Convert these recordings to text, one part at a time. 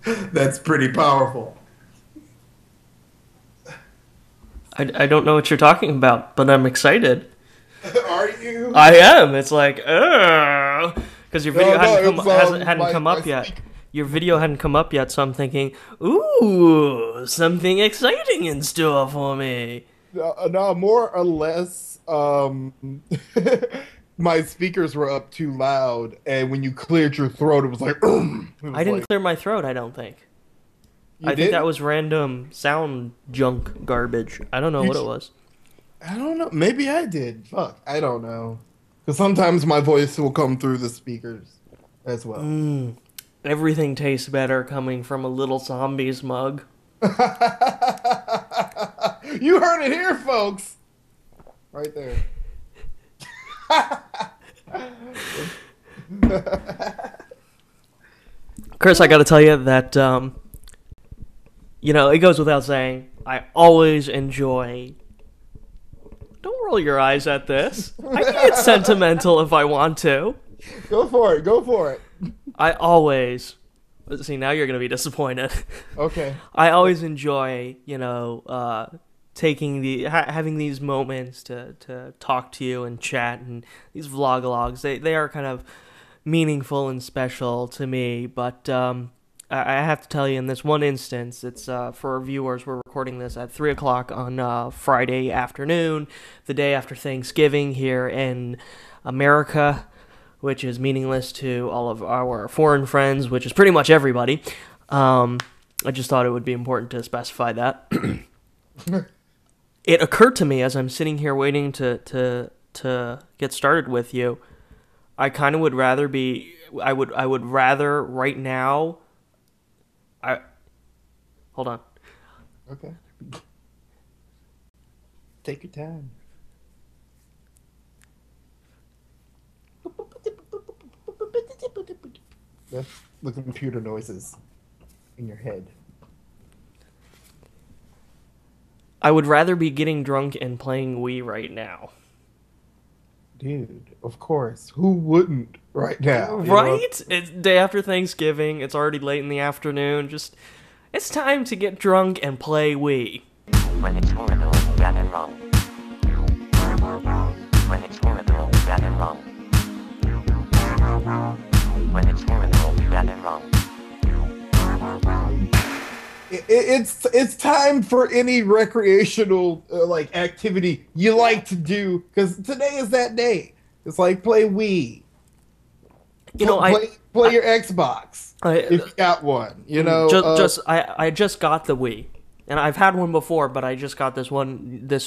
That's pretty powerful. I don't know what you're talking about, but I'm excited. Are you? I am. It's like, because your video No, no, hadn't come my up yet. speaker. Your video hadn't come up yet, so I'm thinking, ooh, something exciting in store for me. No, more or less, my speakers were up too loud, and when you cleared your throat, it was like, it I was didn't like, clear my throat, I don't think. you I think that didn't? was random sound junk garbage. I don't know You, what it was. I don't know. Maybe I did. Fuck, I don't know. Because sometimes my voice will come through the speakers as well. Everything tastes better coming from a little zombies mug. You heard it here, folks. Right there. Chris, I gotta tell you that, it goes without saying, I always enjoy. Don't roll your eyes at this. I can get sentimental if I want to. Go for it. Go for it. I always. See, now you're gonna be disappointed. Okay. I always enjoy, taking having these moments to talk to you and chat, and these vlog-logs. They are kind of meaningful and special to me, but I have to tell you, in this one instance, it's for our viewers. We're recording this at 3 o'clock on Friday afternoon, the day after Thanksgiving here in America, which is meaningless to all of our foreign friends, which is pretty much everybody. I just thought it would be important to specify that. It occurred to me as I'm sitting here waiting to get started with you, I kind of would rather be. I would rather right now. Hold on. Okay. Take your time. That's the computer noises in your head. I would rather be getting drunk and playing Wii right now. Dude, of course. Who wouldn't right now? Right? It's day after Thanksgiving. It's already late in the afternoon. It's time to get drunk and play Wii. When it's horrible, bad and wrong. When it's horrible, bad and wrong. When it's horrible, bad and wrong. It's time for any recreational activity you like to do, because today is that day. It's like play Wii. Play your Xbox if you got one. I just got the Wii, and I've had one before, but I just got this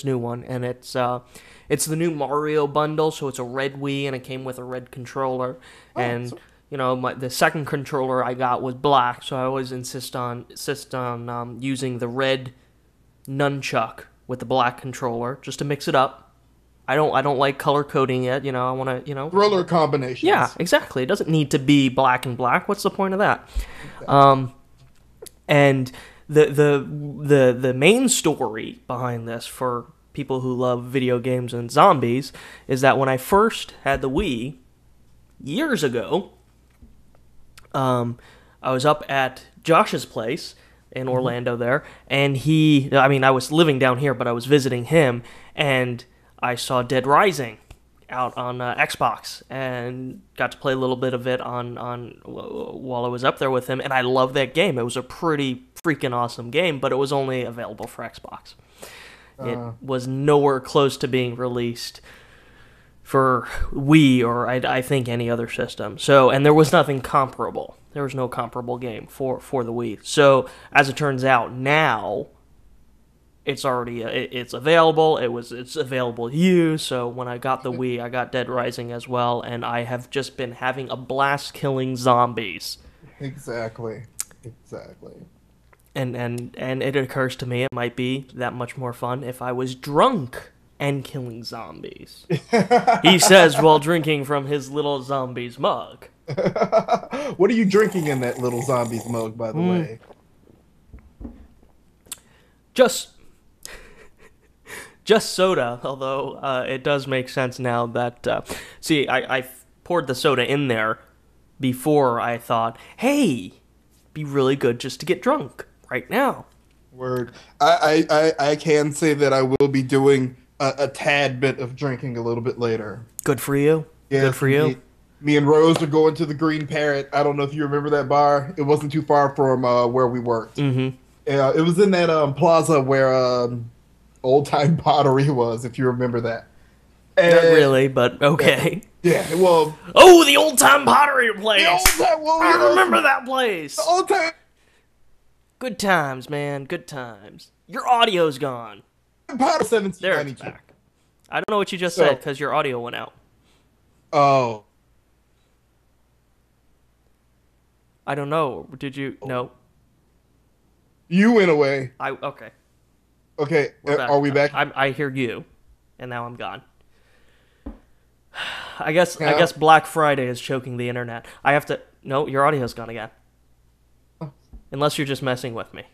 new one, and it's the new Mario bundle, so it's a red Wii, and it came with a red controller, and the second controller I got was black, so I always insist on using the red nunchuck with the black controller just to mix it up. I don't like color coding it. I want to thriller combinations. Yeah, exactly. It doesn't need to be black and black. What's the point of that? And the main story behind this for people who love video games and zombies is that when I first had the Wii years ago, I was up at Josh's place in Orlando there, and I was living down here, but I was visiting him, and I saw Dead Rising out on Xbox, and got to play a little bit of it on while I was up there with him, and I love that game. It was a pretty freaking awesome game, but it was only available for Xbox. It was nowhere close to being released for Wii or I think any other system. So, and there was nothing comparable. There was no comparable game for the Wii. So, as it turns out, now it's already it's available. It's available to you. So when I got the Wii, I got Dead Rising as well, and I have just been having a blast killing zombies. Exactly. And it occurs to me it might be that much more fun if I was drunk and killing zombies. He says while drinking from his little zombies mug. What are you drinking in that little zombies mug, by the way? Just soda, although it does make sense now that... see, I poured the soda in there before I thought, hey, be really good just to get drunk right now. Word. I can say that I will be doing a tad bit of drinking a little bit later. Good for you. Yes, Good for you. indeed. Me and Rose are going to the Green Parrot. I don't know if you remember that bar. It wasn't too far from where we worked. Mm-hmm. It was in that plaza where Old Time Pottery was, if you remember that. And, Not really, but okay. Yeah, well... Oh, the Old Time Pottery place! The old time, well, you I know, remember that place! The Old Time Good times, man. Good times. Your audio's gone. Pottery There, 1792. it's back. I don't know what you just So- said because your audio went out. Oh. I don't know. Did you? No. You went away. Okay. Okay, We're back. are we back? I hear you, and now I'm gone. I guess Yeah. Black Friday is choking the internet. I have to. No, your audio's gone again. Unless you're just messing with me.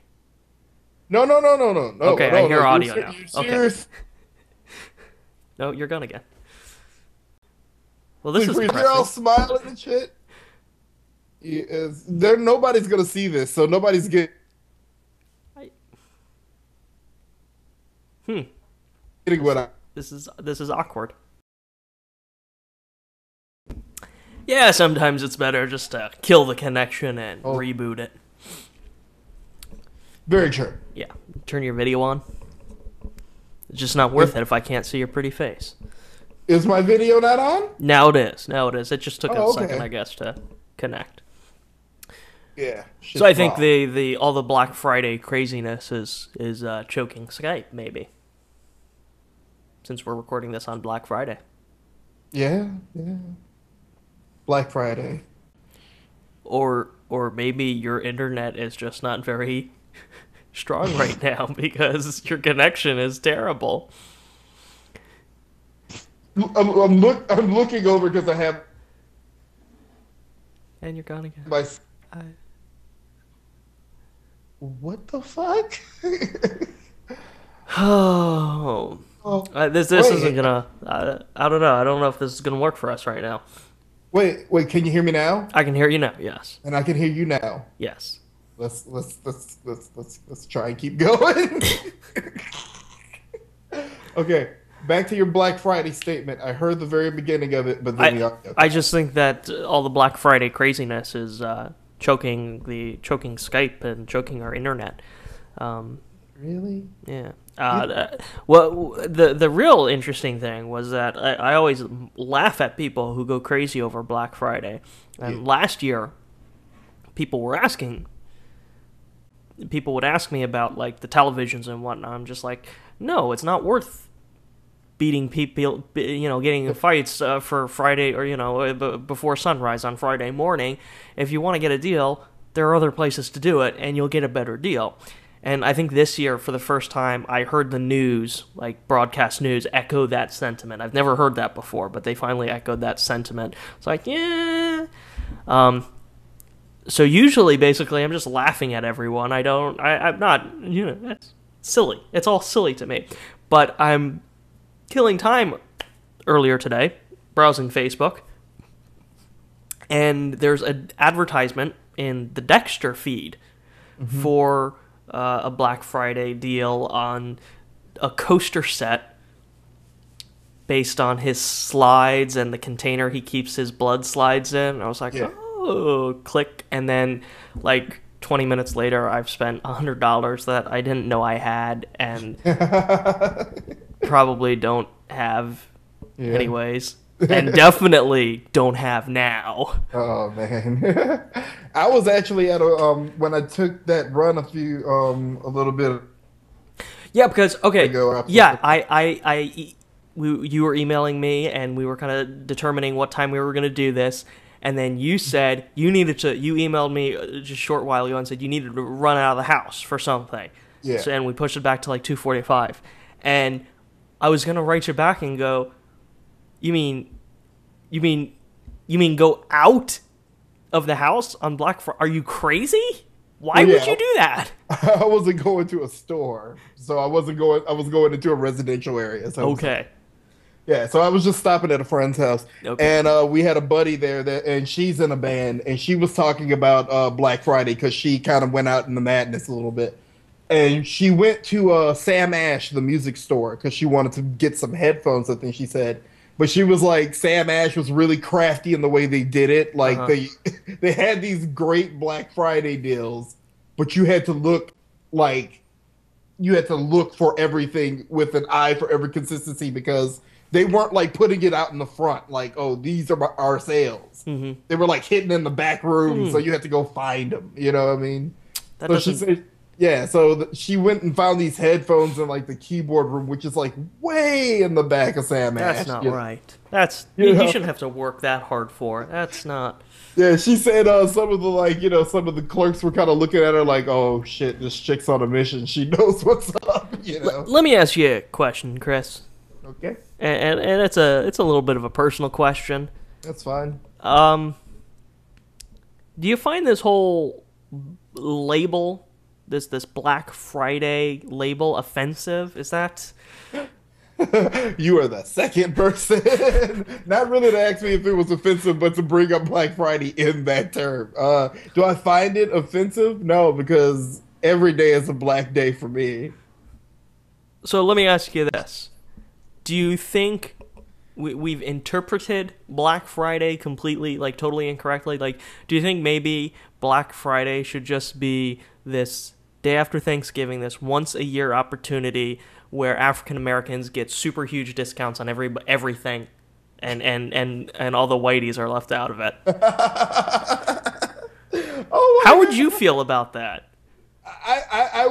No. Okay, no, I hear no, audio you're now. you're Okay. serious? No, you're gone again. Well, this is They're all depressing. smiling and shit. Yes, nobody's gonna see this, so nobody's getting what I. This is awkward. Yeah, sometimes it's better just to kill the connection and reboot it. Very true. Yeah, turn your video on. It's just not worth it if I can't see your pretty face. Is my video not on? Now it is. Now it is. It just took a okay. second, I guess, to connect. Yeah. So I think the all the Black Friday craziness is choking Skype, maybe. Since we're recording this on Black Friday. Yeah. Black Friday. Or maybe your internet is just not very strong right now because your connection is terrible. I'm looking over because I have And you're gone again. my. What the fuck? Oh. This wait. isn't gonna. I don't know. I don't know if this is gonna work for us right now. Wait. Can you hear me now? I can hear you now. Yes. And I can hear you now. Yes. Let's try and keep going. Okay, back to your Black Friday statement. I heard the very beginning of it, but then I just think that all the Black Friday craziness is choking Skype and choking our internet. Really? Yeah. Well, the real interesting thing was that I always laugh at people who go crazy over Black Friday. And last year, people would ask me about like the televisions and whatnot. I'm just like, no, it's not worth beating people, getting in fights for Friday or before sunrise on Friday morning. If you want to get a deal, there are other places to do it, and you'll get a better deal. And I think this year, for the first time, I heard the news, like broadcast news, echo that sentiment. I've never heard that before, but they finally echoed that sentiment. It's like, yeah. So usually, basically, I'm just laughing at everyone. I'm not, that's silly. It's all silly to me. But I'm killing time earlier today, browsing Facebook, and there's an advertisement in the Dexter feed for a Black Friday deal on a coaster set based on his slides and the container he keeps his blood slides in. And I was like, oh, click. And then like 20 minutes later, I've spent $100 that I didn't know I had and probably don't have anyways. And definitely don't have now. Oh man, I was actually at when I took that run a little bit. Yeah, because ago you were emailing me and we were kind of determining what time we were going to do this, and then you said you emailed me just a short while ago and said you needed to run out of the house for something. Yeah. So, and we pushed it back to like 2:45, and I was gonna write you back and go, You mean go out of the house on Black Friday? Are you crazy? Why would you do that? I wasn't going to a store, so I was going into a residential area. So okay. Yeah, so I was just stopping at a friend's house, Okay. and we had a buddy there that, and she's in a band, and she was talking about Black Friday because she kind of went out in the madness a little bit, and she went to Sam Ash, the music store, because she wanted to get some headphones. I think she said, but she was like, Sam Ash was really crafty in the way they did it. Like Uh-huh. they had these great Black Friday deals, but you had to look like you had to look for everything with an eye for every consistency because they weren't like putting it out in the front like, oh, these are our sales. Mm-hmm. They were like hidden in the back room, so you had to go find them. You know what I mean? That So she doesn't. said, yeah. So she went and found these headphones in like the keyboard room, which is like way in the back of Sam That's Ash. not you know? right. That's You you know? shouldn't have to work that hard for it. That's not. Yeah, she said some of the like some of the clerks were kind of looking at her like, oh shit, this chick's on a mission. She knows what's up. You know? Let me ask you a question, Chris, Okay, and it's a little bit of a personal question. that's fine. Do you find this whole label, this Black Friday label, offensive? Is that? You are the second person, not really to ask me if it was offensive, but to bring up Black Friday in that term. Do I find it offensive? No, because every day is a black day for me. So let me ask you this: do you think we've interpreted Black Friday completely, like totally incorrectly? Like, do you think maybe Black Friday should just be this day after Thanksgiving, this once a year opportunity where African Americans get super huge discounts on everything, and all the whiteys are left out of it? Oh my How would God. you feel about that? I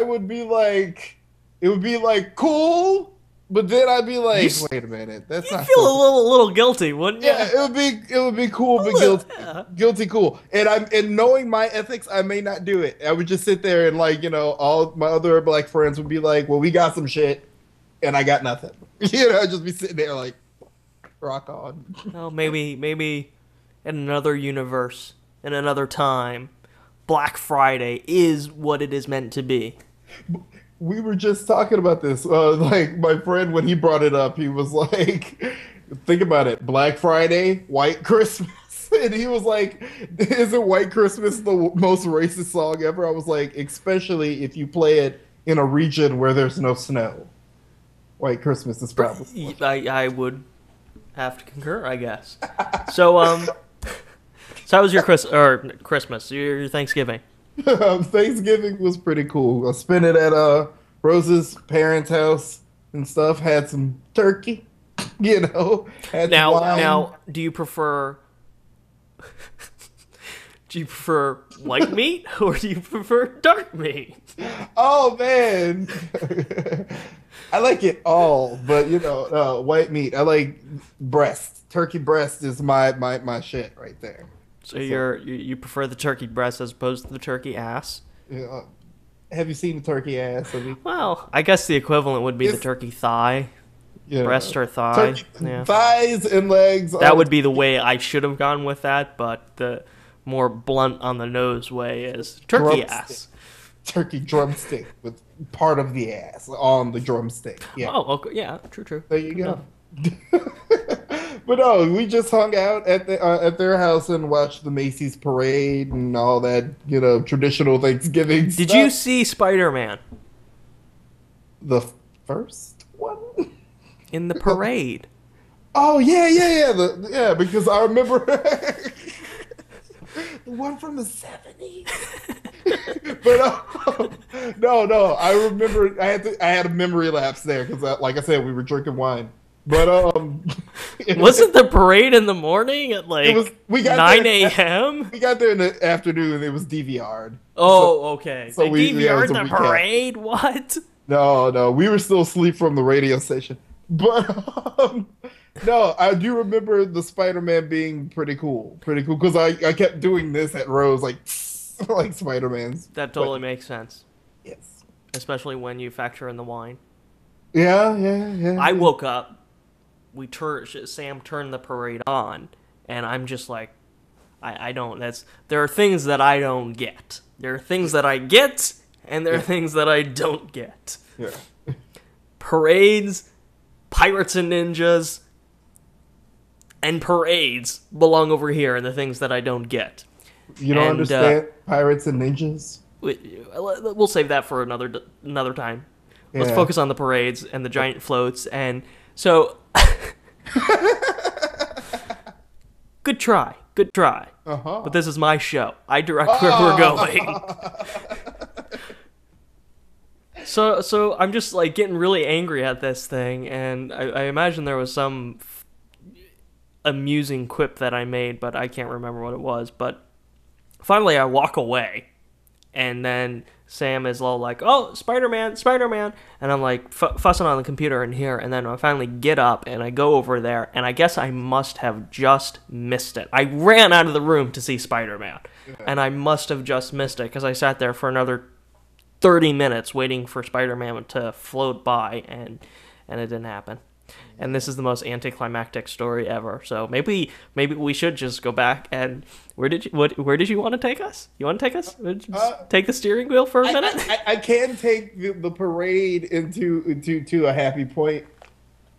would be like, it would be like cool, but then I'd be like, You wait a minute, that's You'd not feel so. a little guilty, wouldn't you? Yeah, it would be cool, but guilty cool. And knowing my ethics, I may not do it. I would just sit there and like, all my other black friends would be like, well, we got some shit, and I got nothing. I'd just be sitting there like, rock on. Well, maybe in another universe, in another time, Black Friday is what it is meant to be. We were just talking about this. Like my friend, when he brought it up, he was like, think about it, Black Friday, White Christmas. And he was like, isn't White Christmas the most racist song ever? I was like, especially if you play it in a region where there's no snow. White Christmas is probably. I would have to concur, I guess. So how was your Christmas, your Thanksgiving? Thanksgiving was pretty cool. I spent it at Rose's parents' house and stuff. Had some turkey, Had some wine. Now, do you prefer white meat or do you prefer dark meat? Oh man, I like it all, but white meat. I like breast. Turkey breast is my shit right there. So you prefer the turkey breast as opposed to the turkey ass? Yeah. Have you seen the turkey ass? Well, I guess the equivalent would be the It's- turkey thigh, Yeah. breast or thigh. Turkey, Yeah. thighs and legs. That would be the way I should have gone with that, but the more blunt on the nose way is turkey Drumstick. ass. Turkey drumstick with part of the ass on the drumstick. Yeah. Oh, okay, yeah, true. There you go. But no, we just hung out at their house and watched the Macy's parade and all that, traditional Thanksgiving Did stuff. you see Spider-Man The first one? in the parade? Oh yeah. Yeah, because I remember the one from the 70s. But no, I remember I had a memory lapse there because, like I said, we were drinking wine. But Wasn't the parade in the morning at like we got 9 there- a.m.? We got there in the afternoon and it was DVR'd. Oh, okay. so They we- yeah, it was DVR'd a the recap. parade? What? No, we were still asleep from the radio station. But no, I do remember the Spider-Man being pretty cool because I kept doing this at Rose like like Spider-Man's. That totally makes sense, Yes. especially when you factor in the wine. Yeah. I woke up. Sam turned the parade on, and I'm just like, I don't. There are things that I don't get. There are things that I get, and there are things that I don't get. Yeah. Parades pirates and ninjas and parades belong over here, and the things that I don't get. You don't understand pirates and ninjas? We'll save that for another time. Let's Yeah. focus on the parades and the giant floats. And so, good try. Uh-huh. But this is my show. I direct where we're going. So I'm just like getting really angry at this thing, and I imagine there was some amusing quip that I made, but I can't remember what it was. But finally, I walk away, and then Sam is all like, "Oh, Spider-Man," and I'm like fussing on the computer in here, and then I finally get up and I go over there, and I guess I must have just missed it. I ran out of the room to see Spider-Man, and I must have just missed it because I sat there for another 30 minutes waiting for Spider-Man to float by, and it didn't happen. And this is the most anticlimactic story ever. So maybe we should just go back and where did you want to take us? You want to take us? Take the steering wheel for a minute? I can take the parade into a happy point.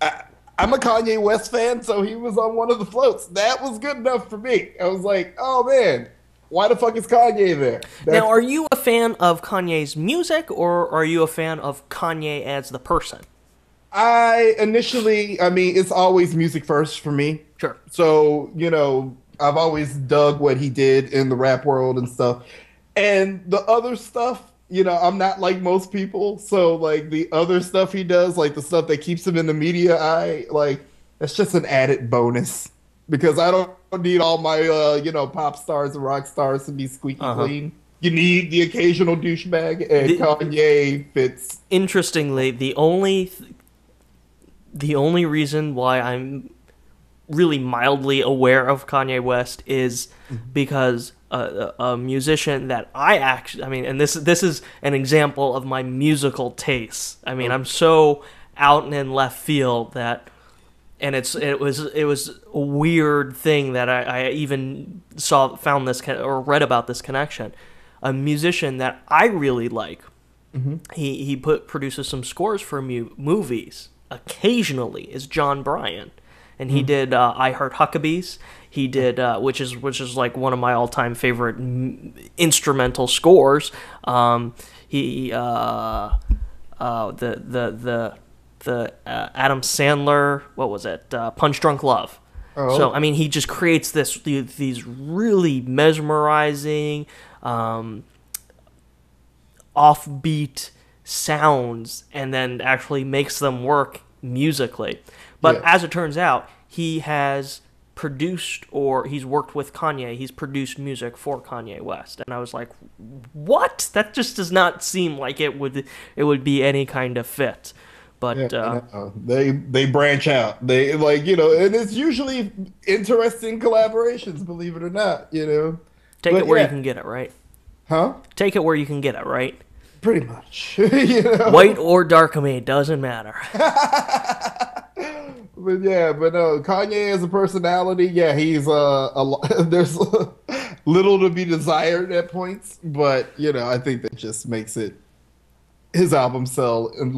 I'm a Kanye West fan, so he was on one of the floats. That was good enough for me. I was like, oh man, why the fuck is Kanye there? Now, are you a fan of Kanye's music, or are you a fan of Kanye as the person? It's always music first for me. Sure. So, I've always dug what he did in the rap world and stuff. And the other stuff, I'm not like most people. So, like, the other stuff he does, like the stuff that keeps him in the media eye, like, that's just an added bonus. Because I don't need all my, pop stars and rock stars to be squeaky clean. You need the occasional douchebag, and Kanye fits. Interestingly, the only reason why I'm really mildly aware of Kanye West is because a musician that and this is an example of my musical tastes. I mean, I'm so out and in left field that, and it was a weird thing that I even found this or read about this connection. A musician that I really like, he produces some scores for movies. Occasionally is John Bryan, and he did I Heart Huckabees. He did which is like one of my all-time favorite instrumental scores. The Adam Sandler, what was it? Punch Drunk Love. Oh. So I mean, he just creates these really mesmerizing, offbeat sounds, and then actually makes them work musically. But as it turns out, he has produced, or he's worked with Kanye. He's produced music for Kanye West, and I was like, "What? That just does not seem like it would be any kind of fit." But they branch out. They and it's usually interesting collaborations. Believe it or not, Take it where you can get it, right? Huh? Take it where you can get it, right? Pretty much. White or dark of me, doesn't matter. But no, Kanye as a personality, he's there's little to be desired at points, but I think that just makes his album sell, and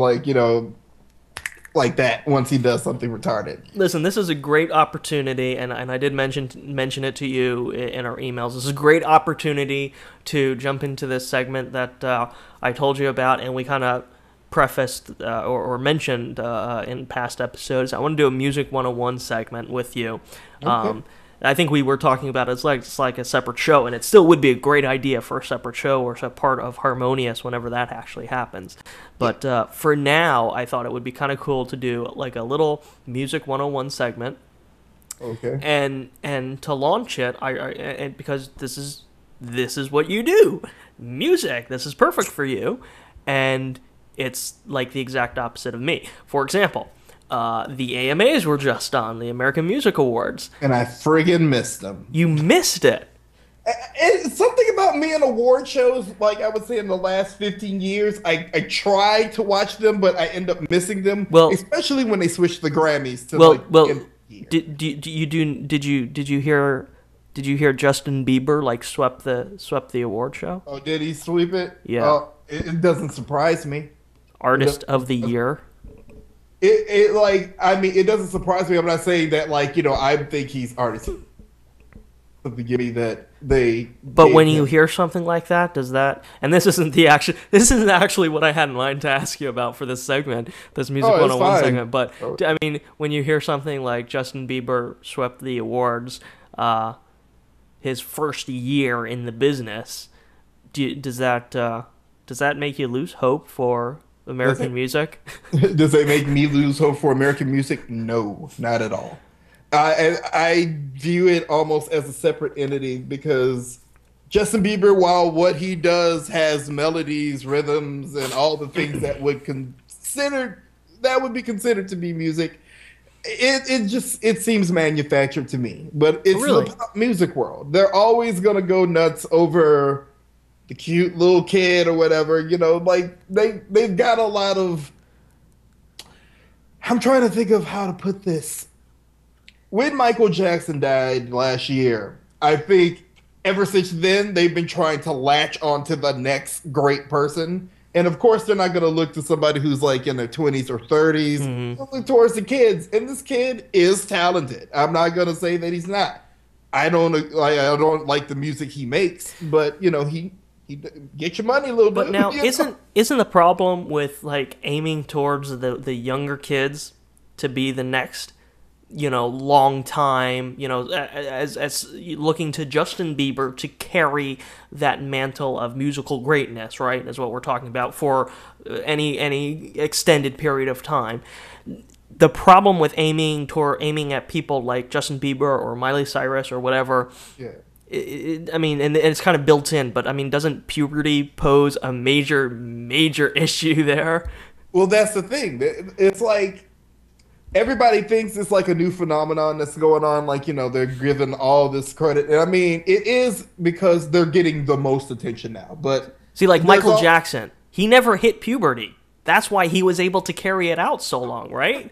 like that once he does something retarded. Listen, this is a great opportunity, and I did mention it to you in our emails. This is a great opportunity to jump into this segment that I told you about, and we kind of prefaced or mentioned in past episodes. I want to do a Music 101 segment with you. Okay. I think we were talking about it's like a separate show, and it still would be a great idea for a separate show or a part of Harmonious whenever that actually happens. But for now, I thought it would be kind of cool to do like a little Music 101 segment. Okay. And to launch it, and because this is what you do, music. This is perfect for you, and it's like the exact opposite of me. For example, the AMAs were just on, the American Music Awards. And I friggin' missed them. You missed it. It's something about me and award shows, like I would say in the last 15 years, I try to watch them, but I end up missing them. Well, especially when they switch the Grammys to did you hear Justin Bieber swept the award show? Oh, did he sweep it? Yeah. It doesn't surprise me. Artist of the Year. it like I mean it doesn't surprise me. I'm not saying that like I think he's artist of the gimme that they But gave when you him. hear something like that, does that? And this isn't actually what I had in mind to ask you about for this segment, this music Oh, it's 101 fine. segment. But Oh, I mean, when you hear something like Justin Bieber swept the awards, his first year in the business, does that make you lose hope for does American it music? does it make me lose hope for American music? No, not at all. I view it almost as a separate entity because Justin Bieber, while what he does has melodies, rhythms, and all the things that would be considered to be music, it seems manufactured to me. But it's the Really? pop music world. They're always gonna go nuts over the cute little kid or whatever. Like they've got a lot of. I'm trying to think of how to put this. When Michael Jackson died last year, I think ever since then they've been trying to latch onto the next great person. And of course, they're not going to look to somebody who's like in their 20s or 30s. Hmm. They'll look towards the kids, and this kid is talented. I'm not going to say that he's not. I don't like the music he makes, but he get your money a little But bit. now, you know? isn't the problem with like aiming towards the younger kids to be the next, long time, as looking to Justin Bieber to carry that mantle of musical greatness, right? Is what we're talking about for any extended period of time. The problem with aiming at people like Justin Bieber or Miley Cyrus or whatever, Yeah. I mean, and it's kind of built in, but I mean, doesn't puberty pose a major issue there? Well, that's the thing. It's like everybody thinks it's like a new phenomenon that's going on. Like, they're given all this credit. And I mean, it is because they're getting the most attention now. But See, like there's Michael all- Jackson, he never hit puberty. That's why he was able to carry it out so long, right?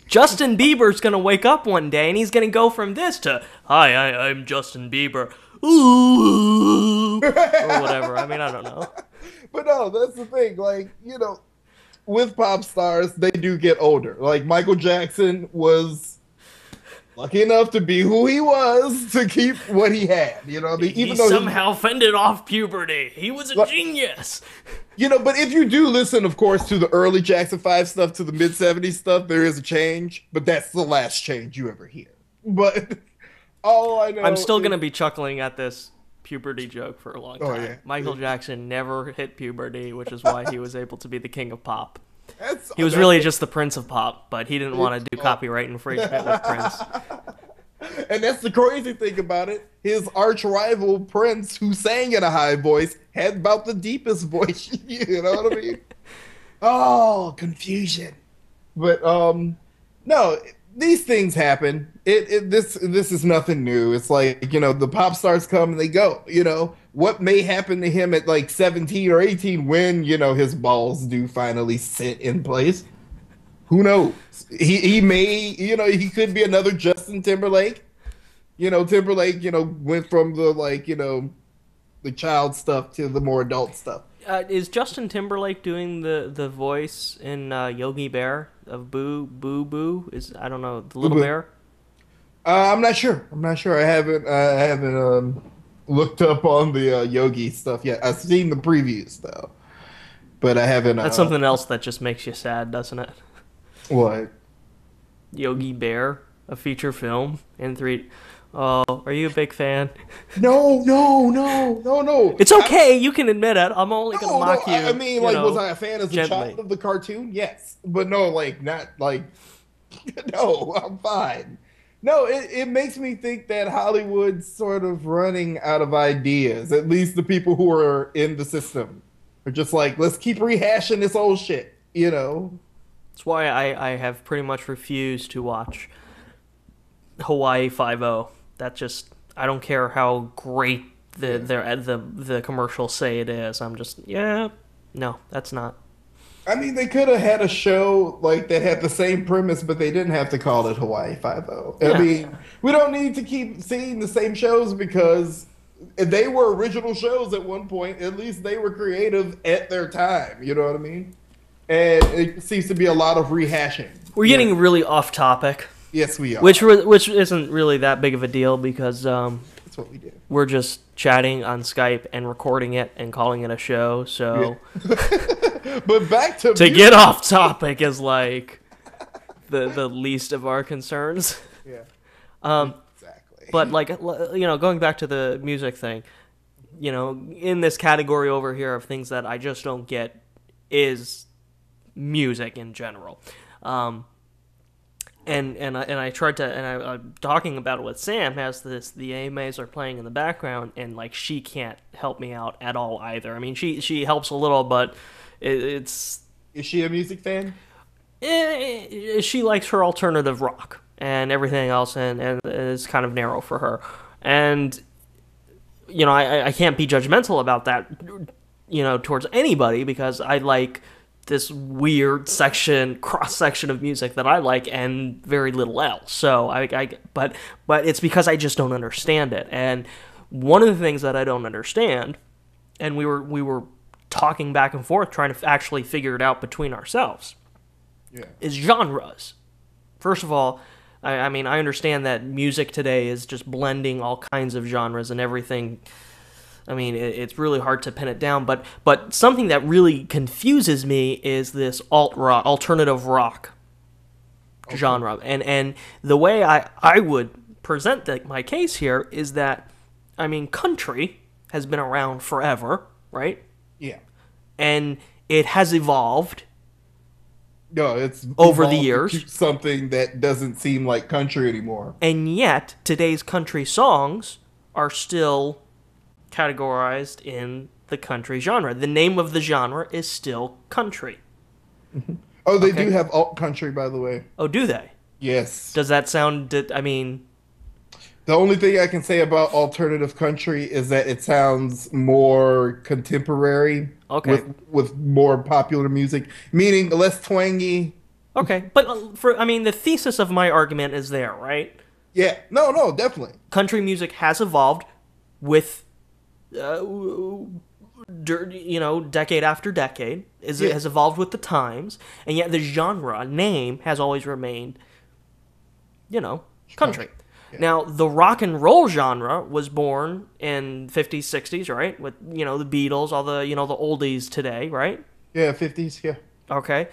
Justin Bieber's gonna wake up one day and he's gonna go from this to "Hi, I'm Justin Bieber," ooh, or whatever. I mean, I don't know. But no, that's the thing. Like, with pop stars, they do get older. Like Michael Jackson was lucky enough to be who he was to keep what he had. He somehow fended off puberty. He was a Like- genius. But if you do listen, of course, to the early Jackson 5 stuff, to the mid 70s stuff, there is a change, but that's the last change you ever hear. But all I know I'm still is- gonna be chuckling at this puberty joke for a long time. Oh, yeah. Michael Jackson never hit puberty, which is why he was able to be the king of pop. that's- He was that's- really just the prince of pop, but he didn't want to do copyright infringement with Prince. And that's the crazy thing about it. His arch rival Prince, who sang in a high voice, had about the deepest voice. You know what I mean? Oh, confusion. But no, these things happen. This is nothing new. It's like, the pop stars come and they go. What may happen to him at like 17 or 18 when, his balls do finally sit in place. Who knows? He may, he could be another Justin Timberlake. Timberlake, went from the like, the child stuff to the more adult stuff. Is Justin Timberlake doing the voice in Yogi Bear of Boo Boo Boo? I don't know, the little Boo Boo. bear? I'm not sure. I haven't looked up on the Yogi stuff yet. I've seen the previews though, but I haven't. That's something else that just makes you sad, doesn't it? What? Yogi Bear, a feature film in 3. Oh, are you a big fan? No. It's okay, you can admit it. I'm only gonna mock you. I mean, like, was I a fan as a gently. child of the cartoon? Yes, but no, like, not like. No, I'm fine. No, it makes me think that Hollywood's sort of running out of ideas. At least the people who are in the system are just like, let's keep rehashing this old shit. That's why I have pretty much refused to watch Hawaii 5-0. That just, I don't care how great the commercials say it is. I'm just, no, that's not. I mean, they could have had a show like that had the same premise, but they didn't have to call it Hawaii 5-0. Yeah. I mean, we don't need to keep seeing the same shows because they were original shows at one point. At least they were creative at their time. You know what I mean? and it seems to be a lot of rehashing. We're getting really off topic. Yes, we are. Which isn't really that big of a deal because That's what we do. we're just chatting on Skype and recording it and calling it a show. So But back to get off topic is like the least of our concerns. Yeah. Exactly. But like going back to the music thing, in this category over here of things that I just don't get is music in general. And I tried to, and I'm talking about it with Sam, the AMAs are playing in the background, and like she can't help me out at all either. I mean, she helps a little, but it's... Is she a music fan? She likes her alternative rock and everything else, and it's kind of narrow for her. And, I can't be judgmental about that, towards anybody, because I like this weird cross section of music that I like and very little else. So but it's because I just don't understand it. And one of the things that I don't understand, and we were talking back and forth trying to actually figure it out between ourselves, is genres. First of all, I mean, I understand that music today is just blending all kinds of genres and everything. I mean, it's really hard to pin it down, but something that really confuses me is this alternative rock genre. And the way I would present my case here is that, I mean, country has been around forever, right? Yeah. And it has evolved. No, it's over the evolved years. into something that doesn't seem like country anymore. And yet, today's country songs are still categorized in the country genre. The name of the genre is still country. Oh, they do have alt country, by the way. Oh, do they? Yes. Does that sound... I mean... The only thing I can say about alternative country is that it sounds more contemporary. Okay. With more popular music, meaning less twangy. Okay, but the thesis of my argument is there, right? Yeah. No, definitely. Country music has evolved with... decade after decade, it has evolved with the times, and yet the genre name has always remained, country. Yeah. Now, the rock and roll genre was born in 50s, 60s, right? With, the Beatles, all the, the oldies today, right? Yeah, 50s, yeah. Okay.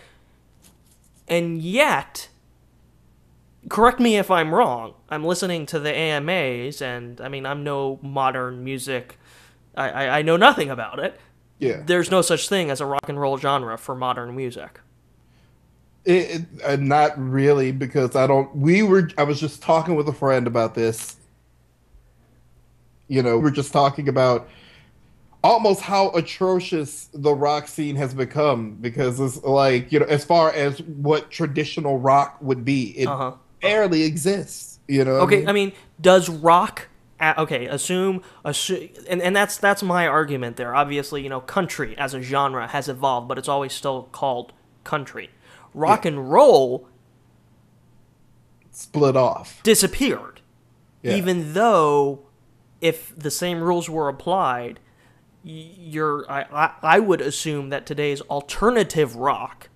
And yet, correct me if I'm wrong, I'm listening to the AMAs, and, I mean, I'm no modern music... I know nothing about it. Yeah. There's no such thing as a rock and roll genre for modern music. Not really, because I was just talking with a friend about this. We were just talking about almost how atrocious the rock scene has become, because it's like, as far as what traditional rock would be, it barely exists, Okay, I mean, does rock... Okay, assume, and that's my argument there. Obviously, country as a genre has evolved, but it's always still called country. Rock and roll split off, disappeared. Yeah. Even though, if the same rules were applied, I would assume that today's alternative rock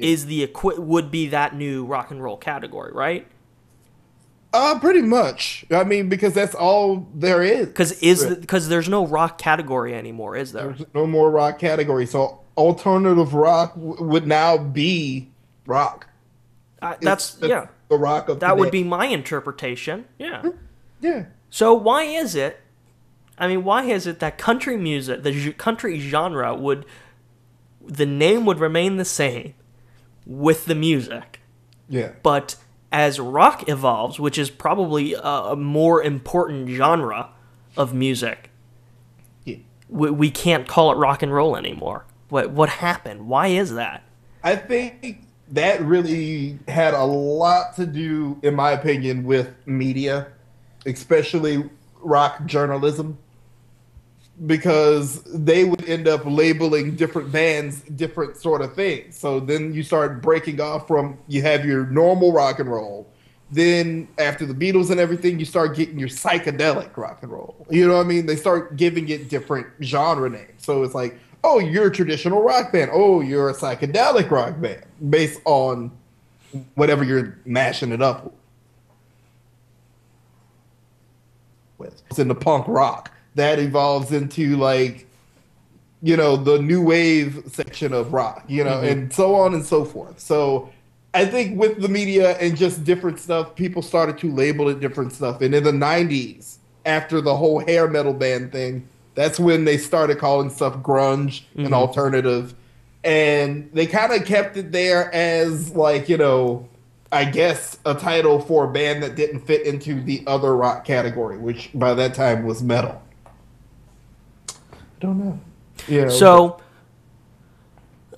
would be that new rock and roll category, right? Pretty much. I mean, because that's all there is. Because there's no rock category anymore, is there? There's no more rock category. So alternative rock would now be rock. That's the rock of that today. would be my interpretation. Yeah. Yeah. So why is it that country music, the country genre the name would remain the same with the music? Yeah. But as rock evolves, which is probably a more important genre of music, we can't call it rock and roll anymore. What happened? Why is that? I think that really had a lot to do, in my opinion, with media, especially rock journalism, because they would end up labeling different bands different sort of things. So then you start breaking off from, you have your normal rock and roll. Then after the Beatles and everything, you start getting your psychedelic rock and roll. You know what I mean? They start giving it different genre names. So it's like, oh, you're a traditional rock band. Oh, you're a psychedelic rock band based on whatever you're mashing it up with. It's into punk rock. That evolves into like, the new wave section of rock, and so on and so forth. So I think with the media and just different stuff, people started to label it different stuff. And in the 90s, after the whole hair metal band thing, that's when they started calling stuff grunge and alternative. And they kind of kept it there as like, I guess a title for a band that didn't fit into the other rock category, which by that time was metal. Don't know. Yeah. So,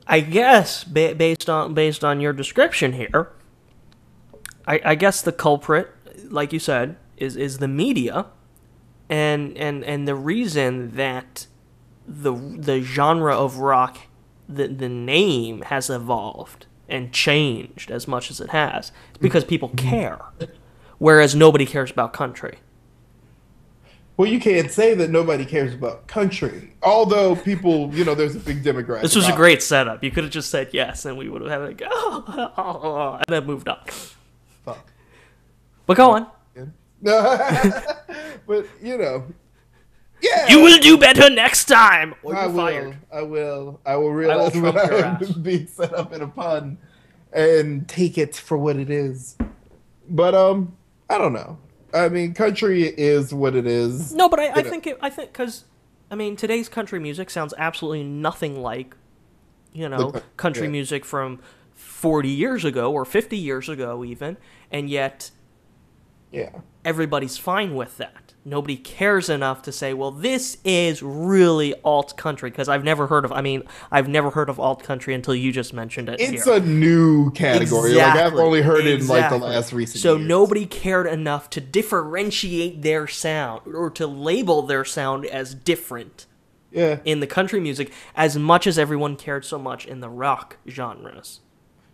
I guess based on your description here, I guess the culprit, like you said, is the media, and the reason that the genre of rock, the name has evolved and changed as much as it has, is because people care, whereas nobody cares about country. Well, you can't say that nobody cares about country. Although people, there's a big demographic. This was a great setup. You could have just said yes, and we would have had it go, and then moved on. Fuck. But go on. But, yeah. You will do better next time, or you're fired. I will realize when I'm being set up in a pun and take it for what it is. But, I don't know. I mean, country is what it is. No, but I think because today's country music sounds absolutely nothing like, country music from 40 years ago or 50 years ago even, and yet, everybody's fine with that. Nobody cares enough to say, well, this is really alt country, because I've never heard of alt country until you just mentioned it. It's a new category. Exactly. Like I've only heard it in like the last recent So years. nobody cared enough to differentiate their sound or to label their sound as different in the country music as much as everyone cared so much in the rock genres.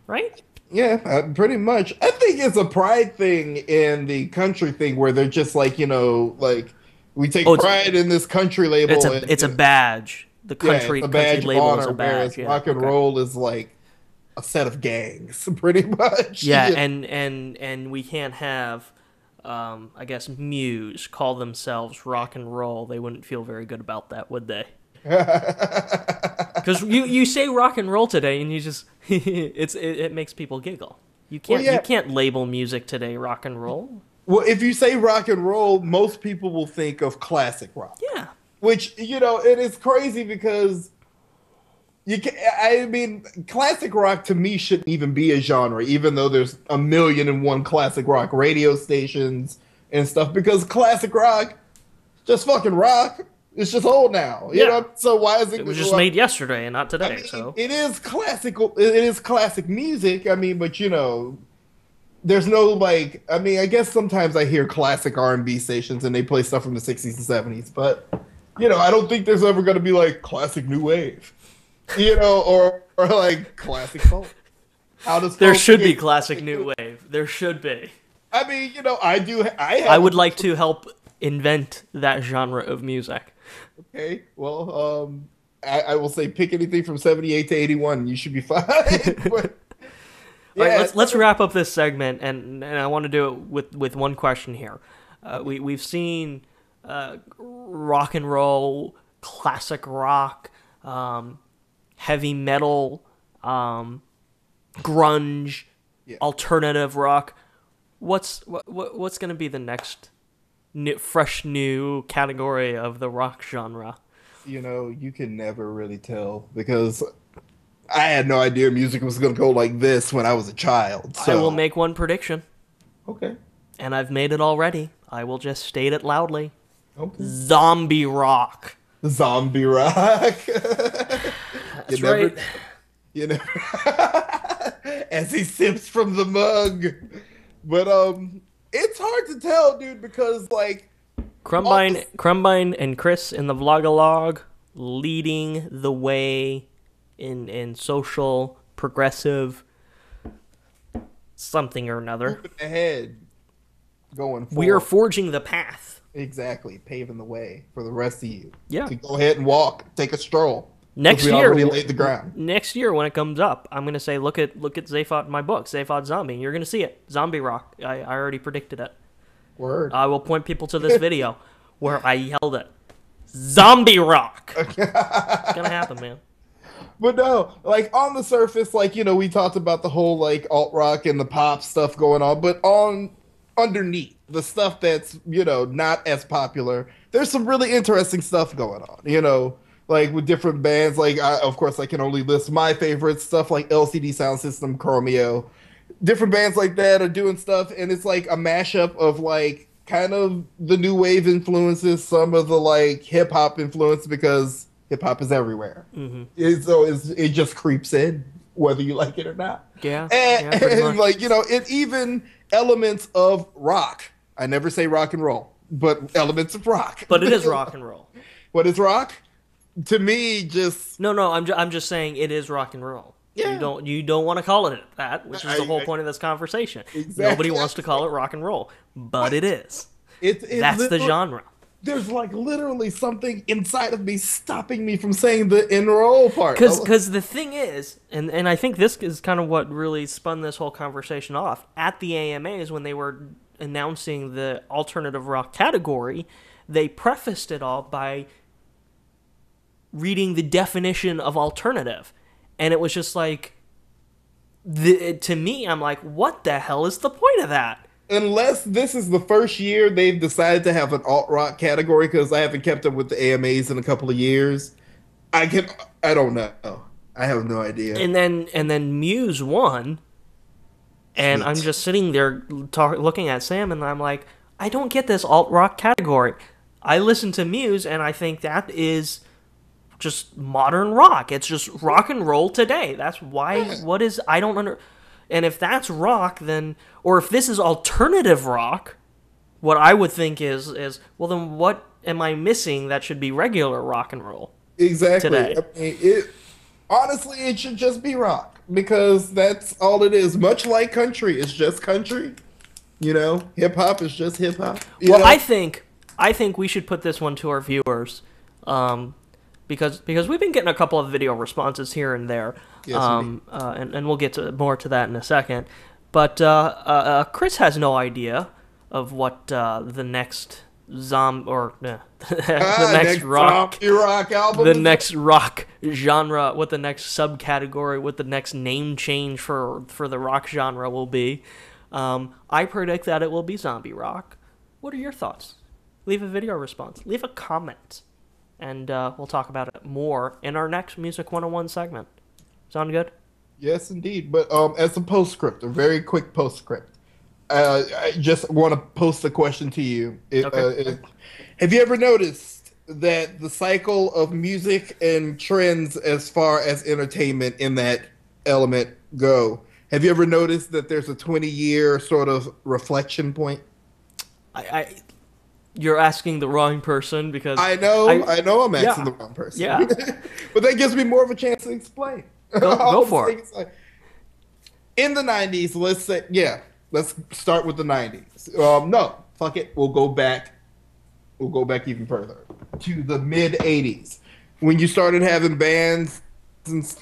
Right? Yeah, pretty much. I think it's a pride thing in the country thing where they're just like, like we take pride in this country label. It's a badge. The country label is a badge. Rock and roll is like a set of gangs, pretty much. Yeah, and we can't have, I guess, Muse call themselves rock and roll. They wouldn't feel very good about that, would they? Because you say rock and roll today, and you just it makes people giggle. You can't label music today rock and roll. Well, if you say rock and roll, most people will think of classic rock. Yeah, which it is crazy because classic rock to me shouldn't even be a genre, even though there's 1,000,001 classic rock radio stations and stuff. Because classic rock, just fucking rock. It's just old now, you know. So why is it? It was just made yesterday and not today. So it is classical. It is classic music. But there's no like. I guess sometimes I hear classic R&B stations and they play stuff from the 60s and 70s. But I don't think there's ever going to be like classic new wave, or like classic folk. There should be classic new wave. There should be. I would like to help invent that genre of music. Okay, well, I will say pick anything from 78 to 81. You should be fine. But, all right, let's wrap up this segment, and I want to do it with one question here. We've seen rock and roll, classic rock, heavy metal, grunge, alternative rock. What's going to be the next fresh new category of the rock genre? You can never really tell because I had no idea music was going to go like this when I was a child. So. I will make one prediction. Okay. And I've made it already. I will just state it loudly. Okay. Zombie rock. Zombie rock. That's right. As he sips from the mug. But it's hard to tell, dude, because like Krumbine and Chris in the Vlogalog leading the way in social progressive something or another. Moving ahead, going forward. We are forging the path. Exactly, paving the way for the rest of you. Yeah. To go ahead and walk, take a stroll. Next we year, already laid the ground. next year when it comes up, I'm gonna say, look at Zaphod in my book, Zaphod Zombie. You're gonna see it, Zombie Rock. I already predicted it. Word. I will point people to this video where I yelled it, Zombie Rock. It's gonna happen, man. But no, like on the surface, like, you know, we talked about the whole like alt rock and the pop stuff going on, but on underneath the stuff that's, you know, not as popular, there's some really interesting stuff going on, you know, like with different bands. Like, of course, I can only list my favorite stuff like LCD Sound System, Chromeo. Different bands like that are doing stuff, and it's like a mashup of like kind of the new wave influences, some of the like hip hop influence, because hip hop is everywhere. Mm-hmm. It just creeps in, whether you like it or not. Yeah. And like, you know, it even elements of rock. I never say rock and roll, but elements of rock. But it is rock and roll. What is rock? To me, just No, I'm just saying it is rock and roll. Yeah. You don't want to call it that, which is the whole point of this conversation. Exactly. Nobody wants to call it rock and roll, but it is. That's the genre. There's like literally something inside of me stopping me from saying the enroll part. Because the thing is, and I think this is kind of what really spun this whole conversation off, at the AMAs when they were announcing the alternative rock category, they prefaced it all by reading the definition of alternative. And it was just like, to me, I'm like, what the hell is the point of that? Unless this is the first year they've decided to have an alt-rock category, because I haven't kept up with the AMAs in a couple of years. I don't know. I have no idea. And then Muse won, and I'm just sitting there looking at Sam, and I'm like, I don't get this alt-rock category. I listen to Muse, and I think that is just modern rock. It's just rock and roll today. That's why. What is? I don't under. And if that's rock, then, or if this is alternative rock, what I would think is well, then what am I missing that should be regular rock and roll? Exactly. Today. I mean, honestly, it should just be rock, because that's all it is. Much like country, it's just country. You know, hip hop is just hip hop. Well, I think we should put this one to our viewers, because we've been getting a couple of video responses here and there. Yes, and we'll get more to that in a second. But Chris has no idea of what the next the next rock album, the next rock genre, what the next subcategory, what the next name change for the rock genre will be. I predict that it will be zombie rock. What are your thoughts? Leave a video response. Leave a comment. And we'll talk about it more in our next Music 101 segment. Sound good? Yes, indeed. But as a postscript, a very quick postscript, I just want to post a question to you. Have you ever noticed that the cycle of music and trends as far as entertainment in that element go? Have you ever noticed that there's a 20-year sort of reflection point? You're asking the wrong person, because I know I'm asking the wrong person. Yeah. But that gives me more of a chance to explain. Go for it. Like, in the 90s, let's start with the 90s. No, fuck it. We'll go back even further to the mid 80s, when you started having bands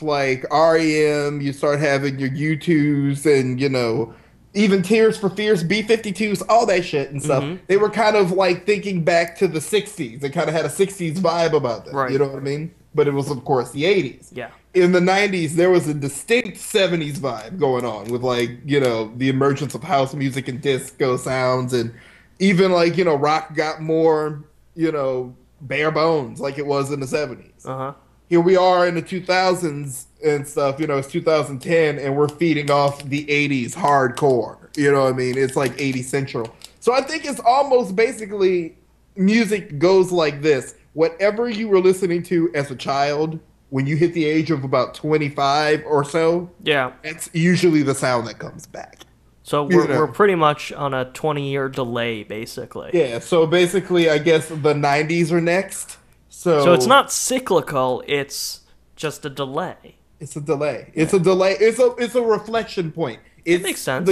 like REM, you start having your U2s, and, you know, even Tears for Fears, B-52s, all that shit and stuff. Mm-hmm. They were kind of like thinking back to the 60s. They kind of had a 60s vibe about them. Right. You know what I mean? But it was, of course, the 80s. Yeah. In the 90s, there was a distinct 70s vibe going on with, like, you know, the emergence of house music and disco sounds, and even, like, you know, rock got more, you know, bare bones like it was in the 70s. Uh-huh. Here we are in the 2000s and stuff, you know, it's 2010, and we're feeding off the 80s hardcore. You know what I mean? It's like 80 Central. So I think it's almost basically music goes like this. Whatever you were listening to as a child, when you hit the age of about 25 or so, yeah, it's usually the sound that comes back. So we're pretty much on a 20-year delay, basically. Yeah, so basically, I guess the 90s are next. So it's not cyclical, it's just a delay. It's a delay. It's a delay. It's a reflection point. It makes sense.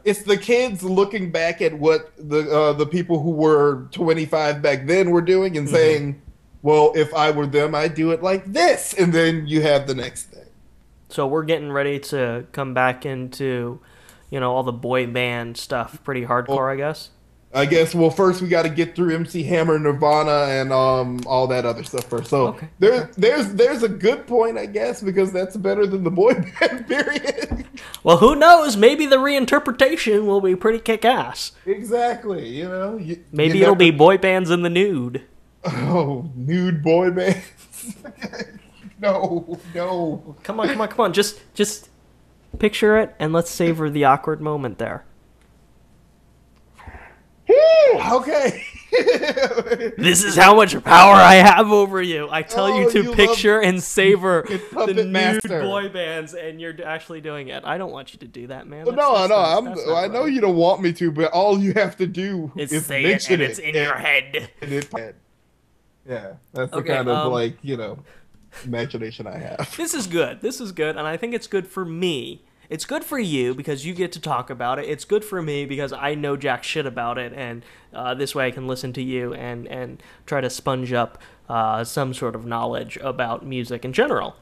It's the kids looking back at what the people who were 25 back then were doing and saying, well, if I were them, I'd do it like this, and then you have the next thing. So we're getting ready to come back into, all the boy band stuff pretty hardcore, I guess. I guess, well, first we got to get through MC Hammer, Nirvana, and all that other stuff first. So Okay. there's a good point, I guess, because that's better than the boy band period. Well, who knows? Maybe the reinterpretation will be pretty kick-ass. Exactly, Maybe it'll be boy bands in the nude. Oh, nude boy bands. No, no. Come on, come on, come on. Just picture it, and let's savor the awkward moment there. Okay. This is how much power I have over you. I tell you to you picture and savor the puppet nude master. boy bands, and you're actually doing it. I don't want you to do that, man. No, I know you don't want me to, but all you have to do It's is say it, mention and it's in your head. Yeah, that's the Okay, kind of imagination I have. This is good. This is good, and I think it's good for me. It's good for you because you get to talk about it. It's good for me because I know jack shit about it, and this way I can listen to you and try to sponge up some sort of knowledge about music in general.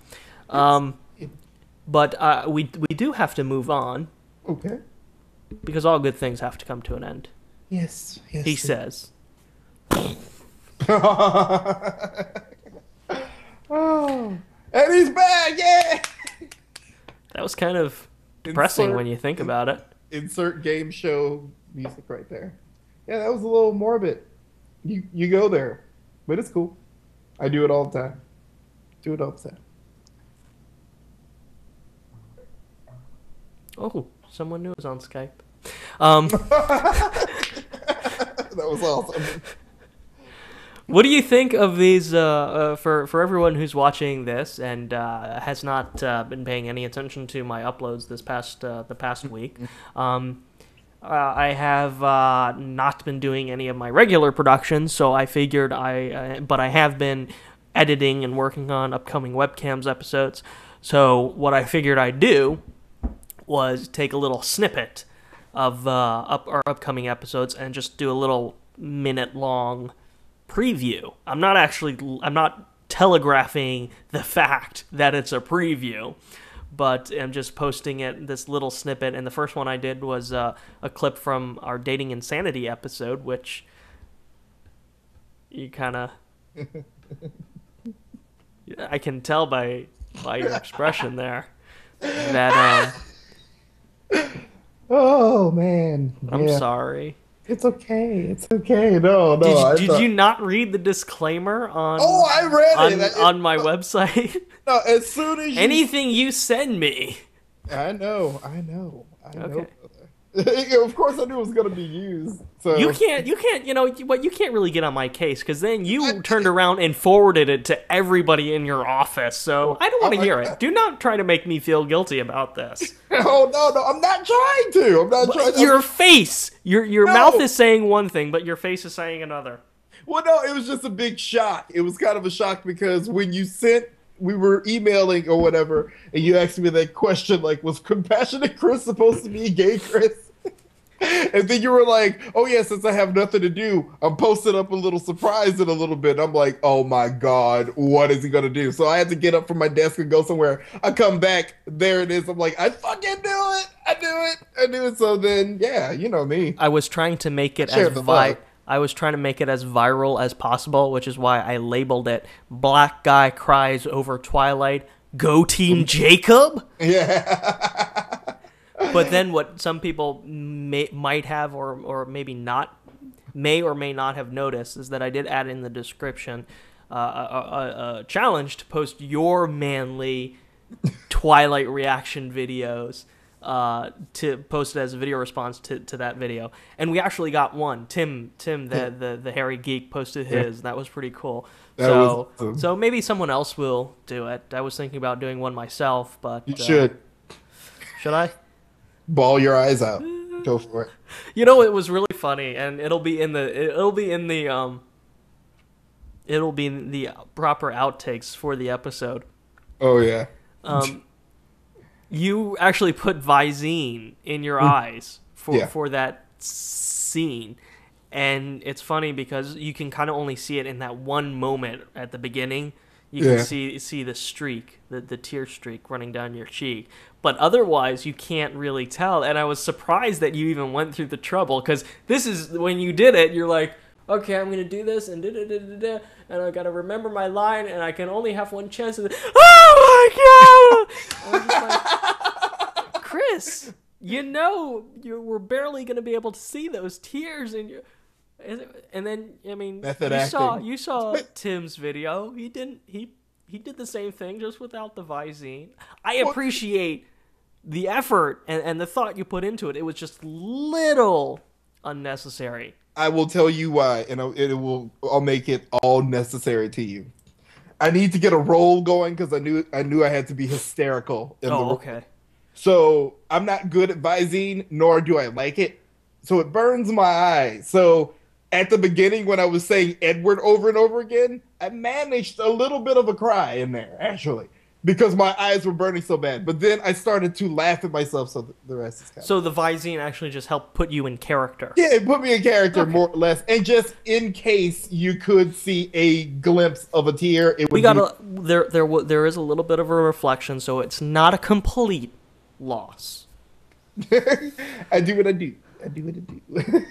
But we do have to move on. Okay. Because all good things have to come to an end. Yes. He says. Oh, and he's back! Yeah. That was kind of depressing when you think about it. Insert game show music right there. Yeah, that was a little morbid. You go there, but it's cool. I do it all the time. Do it all the time. Oh, someone new is on Skype. That was awesome. What do you think of these, for everyone who's watching this and has not been paying any attention to my uploads the past week? I have not been doing any of my regular productions, so I figured but I have been editing and working on upcoming WEBCAMS episodes. So what I figured I'd do was take a little snippet of our upcoming episodes and just do a little minute-long preview. I'm not telegraphing the fact that it's a preview, but I'm just posting this little snippet. And the first one I did was a clip from our Dating Insanity episode, which you kind of I can tell by your expression there that Oh man, I'm sorry. It's okay. It's okay. No. Did you not read the disclaimer on? Oh, I read it on my website. No, as soon as anything you send me. I know. Okay. Of course, I knew it was going to be used. So You can't. You can't really get on my case because then you turned around and forwarded it to everybody in your office. So I don't want to hear it. Do not try to make me feel guilty about this. Oh no, I'm not trying to. I'm not trying. Your face, your mouth is saying one thing, but your face is saying another. Well, no, it was just a big shock. It was kind of a shock because when you we were emailing or whatever, and you asked me that question, like, was Compassionate Chris supposed to be gay Chris? And then you were like, oh yeah, since I have nothing to do, I'm posting up a little surprise in a little bit. I'm like, oh my God, what is he going to do? So I had to get up from my desk and go somewhere. I come back, there it is. I'm like, I fucking knew it. I knew it. So then, yeah, you know me. I was trying to make it as viral as possible, which is why I labeled it Black Guy Cries Over Twilight, Go Team Jacob? Yeah. But then what some people might have or maybe not, may or may not have noticed is that I did add in the description a challenge to post your manly Twilight reaction videos, to post it as a video response to that video. And we actually got one. Tim the hairy geek posted his. That was pretty cool. So maybe someone else will do it. I was thinking about doing one myself, but you should. Should I? Bawl your eyes out. Go for it. You know, it was really funny, and it'll be in the proper outtakes for the episode. Oh yeah. You actually put Visine in your eyes for that scene, And it's funny because you can kind of only see it in that one moment at the beginning. You Yeah. can see the streak, the tear streak running down your cheek. But otherwise, you can't really tell. And I was surprised that you even went through the trouble, because this is, when you did it, you're like, okay, I'm going to do this, and da-da-da-da-da, and I got to remember my line, and I can only have one chance. And oh, my God! And I'm just like, Chris, you know you were barely going to be able to see those tears in your... And then, I mean, Method you saw Tim's video. He didn't. He did the same thing, just without the Visine. I appreciate the effort and the thought you put into it. It was just little unnecessary. I will tell you why, and I'll make it all necessary to you. I need to get a roll going because I knew I had to be hysterical. Okay. So I'm not good at Visine, nor do I like it. So it burns my eyes. So at the beginning, when I was saying Edward over and over again, I managed a little bit of a cry in there, actually, because my eyes were burning so bad. But then I started to laugh at myself, so the rest is kind of... So the Visine actually just helped put you in character. Yeah, it put me in character, more or less. And just in case you could see a glimpse of a tear, it would there is a little bit of a reflection, so it's not a complete loss. I do what I do. I do what I do.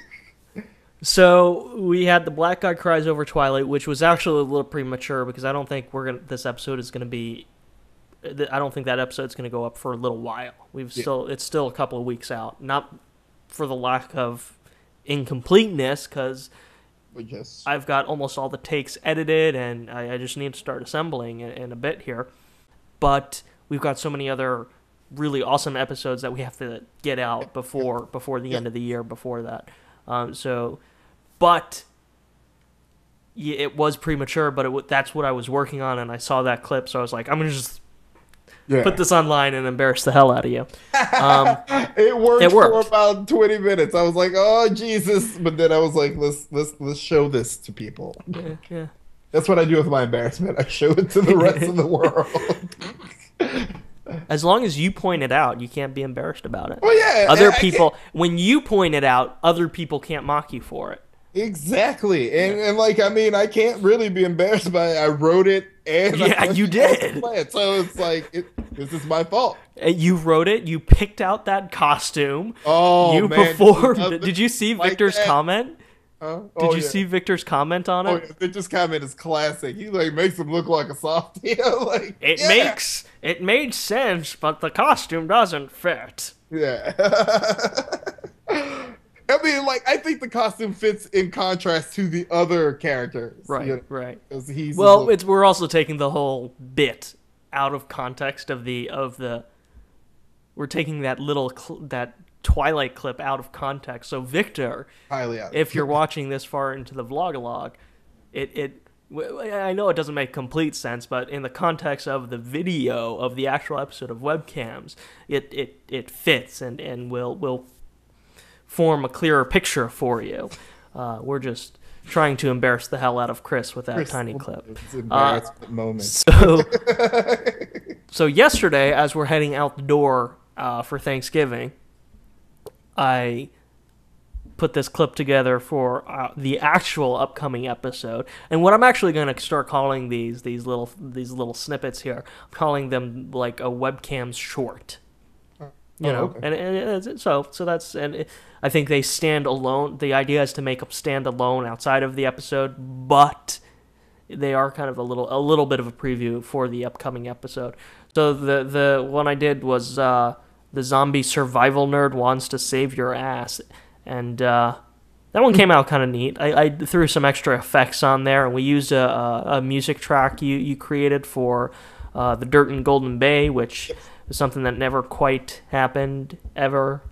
So we had the Black Guy Cries Over Twilight, which was actually a little premature because I don't think this episode is going to be... I don't think that episode's going to go up for a little while. It's still a couple of weeks out. Not for the lack of incompleteness, because I've got almost all the takes edited, and I just need to start assembling in a bit here. But we've got so many other really awesome episodes that we have to get out before the end of the year, before that. But yeah, it was premature, but that's what I was working on, and I saw that clip, so I was like, I'm going to just put this online and embarrass the hell out of you. It worked for about 20 minutes. I was like, oh, Jesus. But then I was like, let's show this to people. Yeah. That's what I do with my embarrassment. I show it to the rest of the world. As long as you point it out, you can't be embarrassed about it. Well, yeah. Other people, when you point it out, other people can't mock you for it. Exactly. And like, I mean, I can't really be embarrassed by it. I wrote it, and you did. So it's like, this is my fault. You wrote it. You picked out that costume. Oh, you man. performed. Did you see like Victor's that. comment? Did you see Victor's comment on it? Oh, yeah. Victor's comment is classic. He like makes him look like a softie. Like, it made sense, but the costume doesn't fit. Yeah. I mean, like, I think the costume fits in contrast to the other characters. Right, you know? right. He's we're also taking the whole bit out of context of the. We're taking that that Twilight clip out of context. So Victor, highly out. If you're watching this far into the vlog-a-log, I know it doesn't make complete sense, but in the context of the video of the actual episode of WEBCAMS, it fits and will form a clearer picture for you. We're just trying to embarrass the hell out of Chris with that tiny clip. It's an embarrassment moment. So yesterday, as we're heading out the door for Thanksgiving, I put this clip together for the actual upcoming episode, and what I'm actually going to start calling these little snippets here, I'm calling them like a WEBCAMS short. You know, okay. and so that's, and I think they stand alone. The idea is to make them stand alone outside of the episode, but they are kind of a little bit of a preview for the upcoming episode. So the one I did was the zombie survival nerd wants to save your ass, and that one came out kind of neat. I threw some extra effects on there, and we used a music track you created for the Dirt and Golden Bay, which is something that never quite happened ever.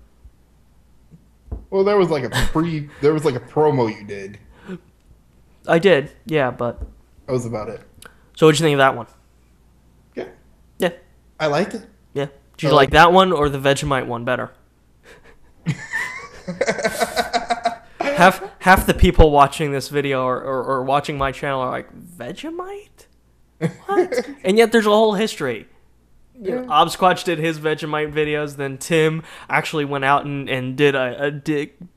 Well, there was like a promo you did. I did, yeah, but that was about it. So what'd you think of that one? Yeah. I liked it. Yeah. Did you like that one or the Vegemite one better? Half the people watching this video or watching my channel are like, Vegemite? What? And yet there's a whole history. you know, Obsquatch did his Vegemite videos. Then Tim actually went out and did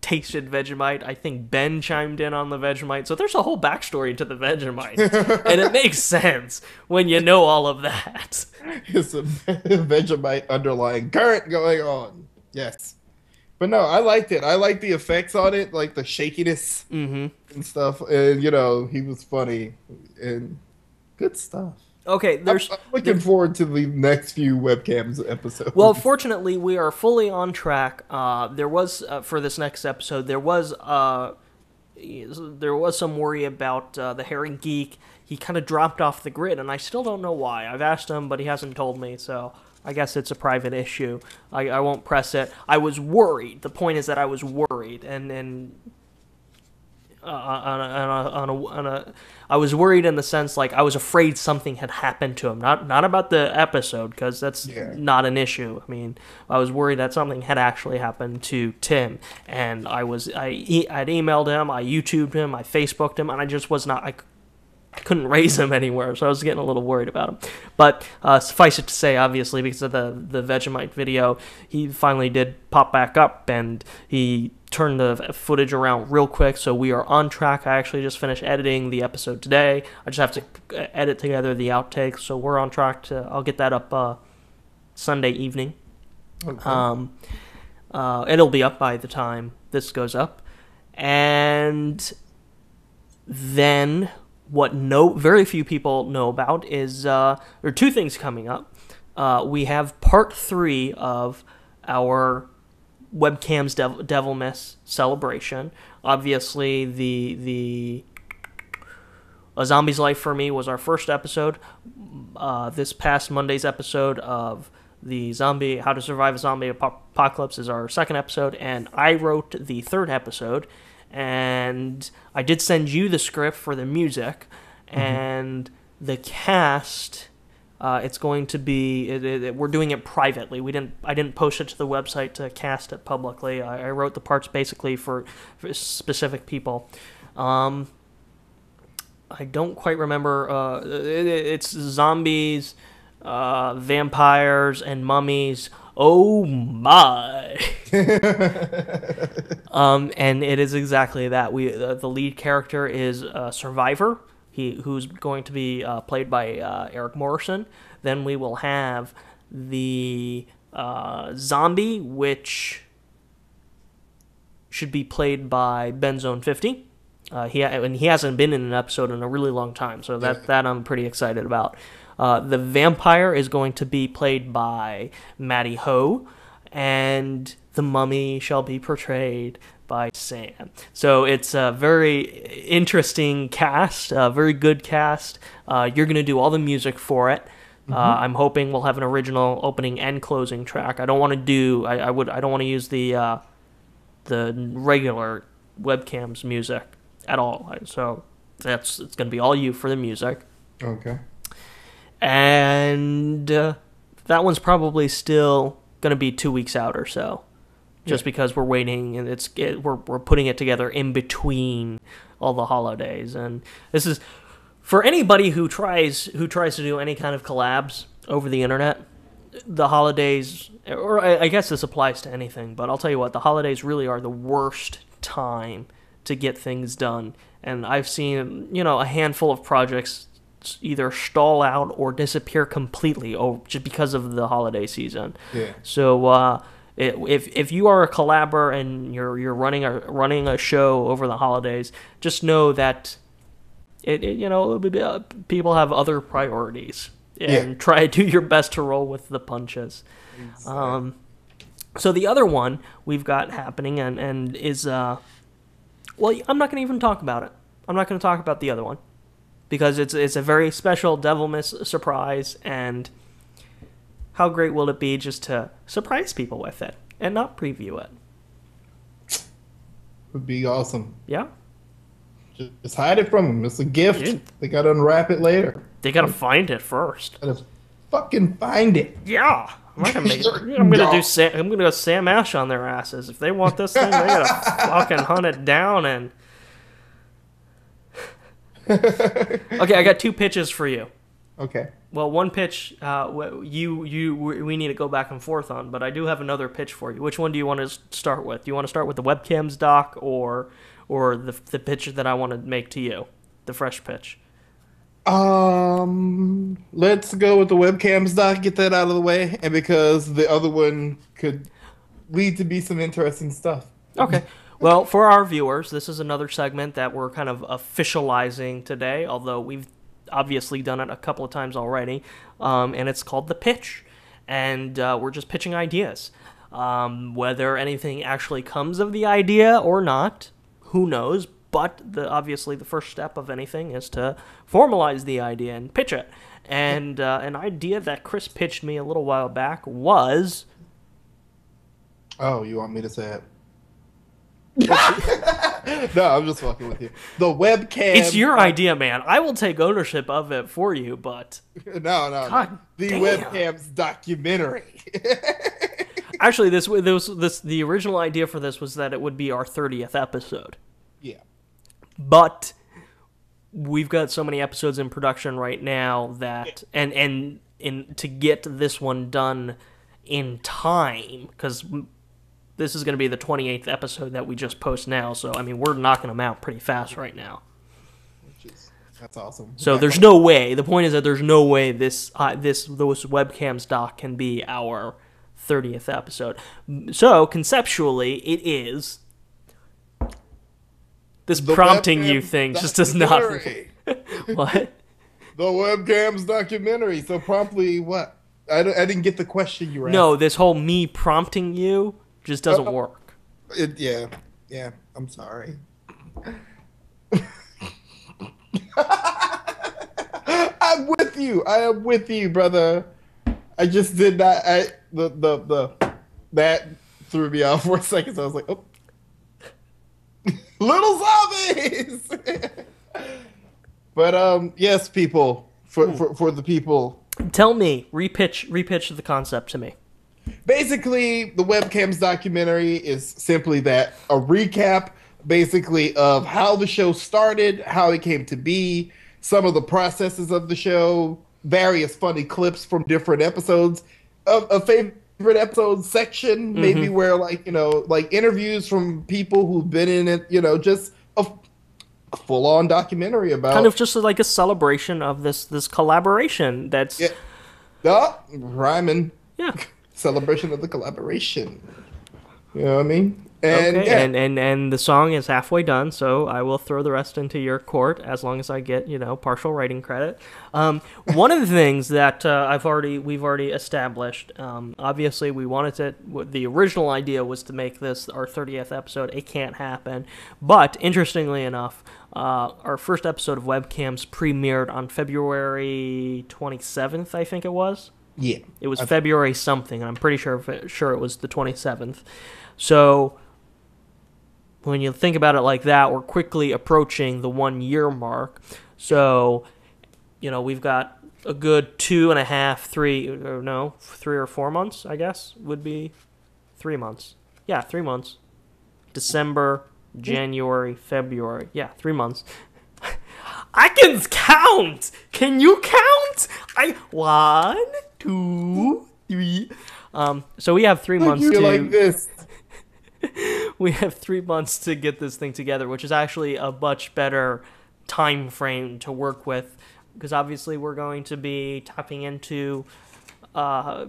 tasted Vegemite. I think Ben chimed in on the Vegemite. So there's a whole backstory to the Vegemite, and it makes sense when you know all of that. It's a Vegemite underlying current going on. Yes. But no, I liked it. I liked the effects on it, like the shakiness and stuff. And, you know, he was funny and good stuff. Okay, I'm looking forward to the next few webcams episodes. Well, fortunately, we are fully on track. There was, for this next episode, there was some worry about the Herring Geek. He kind of dropped off the grid, and I still don't know why. I've asked him, but he hasn't told me, so I guess it's a private issue. I won't press it. I was worried. The point is that I was worried, and I was worried in the sense, like, I was afraid something had happened to him. Not about the episode, because that's not an issue. I mean, I was worried that something had actually happened to Tim, and I'd emailed him, I YouTubed him, I Facebooked him, and I just was not. I couldn't raise him anywhere, so I was getting a little worried about him. But suffice it to say, obviously, because of the Vegemite video, he finally did pop back up, and he turned the footage around real quick, so we are on track. I actually just finished editing the episode today. I just have to edit together the outtakes, so we're on track to. I'll get that up Sunday evening. Okay. It'll be up by the time this goes up, and then what very few people know about is there are two things coming up. We have part 3 of our WEBCAMS Devilmas celebration. Obviously, the A Zombie's Life for Me was our first episode. This past Monday's episode of the How to Survive a Zombie Apocalypse is our second episode, and I wrote the third episode. And I did send you the script for the music, and the cast. It's going to be. We're doing it privately. I didn't post it to the website to cast it publicly. I wrote the parts basically for specific people. I don't quite remember. It's zombies, vampires, and mummies. Oh my! And it is exactly that. The lead character is a survivor. Who's going to be played by Eric Morrison. Then we will have the zombie, which should be played by Benzone50. He hasn't been in an episode in a really long time, so that I'm pretty excited about. The vampire is going to be played by Maddie Ho, and the mummy shall be portrayed by Sam. So it's a very interesting cast, a very good cast. You're going to do all the music for it. I'm hoping we'll have an original opening and closing track. I don't want to do. I don't want to use the regular webcams music at all. So it's going to be all you for the music. Okay. And that one's probably still going to be 2 weeks out or so, just because we're waiting, and we're putting it together in between all the holidays. And this is for anybody who tries to do any kind of collabs over the internet. The holidays, or I guess this applies to anything, but I'll tell you what, the holidays really are the worst time to get things done. And I've seen, a handful of projects either stall out or disappear completely just because of the holiday season. Yeah. So if you are a collaborator and you're running a show over the holidays, just know that people have other priorities, and try to do your best to roll with the punches. Exactly. So the other one we've got happening and is I'm not going to even talk about it. I'm not going to talk about the other one, because it's a very special Devilmas surprise, and how great will it be just to surprise people with it and not preview it? Would be awesome. Yeah. Just hide it from them. It's a gift. Dude. They gotta unwrap it later. They gotta find it first. Gotta fucking find it. Yeah. I'm not gonna make it. I'm gonna go Sam Ash on their asses. If they want this thing, they gotta fucking hunt it down and. Okay, I got 2 pitches for you. Okay. Well, one pitch we need to go back and forth on, but I do have another pitch for you. Which one do you want to start with? Do you want to start with the webcams doc or the pitch that I want to make to you, the fresh pitch? Let's go with the webcams doc, get that out of the way, and because the other one could lead to be some interesting stuff. Okay. Well, for our viewers, this is another segment that we're kind of officializing today, although we've obviously done it a couple of times already, and it's called the pitch, and we're just pitching ideas. Whether anything actually comes of the idea or not, who knows, but obviously the first step of anything is to formalize the idea and pitch it. And an idea that Chris pitched me a little while back was... Oh, you want me to say it? No, I'm just fucking with you. The webcam. It's your idea, man. I will take ownership of it for you, but... No. God the damn. webcams documentary. Actually, the original idea for this was that it would be our 30th episode. Yeah. But we've got so many episodes in production right now that... And to get this one done in time, because... This is going to be the 28th episode that we just post now, so, I mean, we're knocking them out pretty fast right now. That's awesome. So there's no way, the point is that there's no way those webcams doc can be our 30th episode. So, conceptually, it is... This The prompting you webcam thing just does not... What? The webcams documentary. So promptly what? I didn't get the question you were asking. No, this whole me prompting you... just doesn't work. Yeah, I'm sorry. I'm with you. I am with you, brother. I just did not. That threw me off for a second. So I was like, oh, little zombies. But yes, people. For the people. Tell me, repitch the concept to me. Basically, the webcams documentary is simply that, a recap, basically, of how the show started, how it came to be, some of the processes of the show, various funny clips from different episodes, a favorite episode section, maybe where, like interviews from people who've been in it, just a full-on documentary about... Kind of just like a celebration of this collaboration that's... Yeah. Rhyming. Yeah. Celebration of the collaboration. You know what I mean? And, okay, yeah. and the song is halfway done, so I will throw the rest into your court as long as I get, partial writing credit. One of the things that we've already established, obviously we the original idea was to make this our 30th episode. It can't happen. But interestingly enough, our first episode of Webcams premiered on February 27th, I think it was. Yeah. It was February something, and I'm pretty sure it was the 27th. So, when you think about it like that, we're quickly approaching the 1 year mark. So, we've got a good 3 or 4 months, I guess, would be 3 months. Yeah, 3 months. December, January, February. Yeah, 3 months. I can count! Can you count? 1, 2, 3. So we have 3 months to... like this. We have 3 months to get this thing together, which is actually a much better time frame to work with, because obviously we're going to be tapping into we're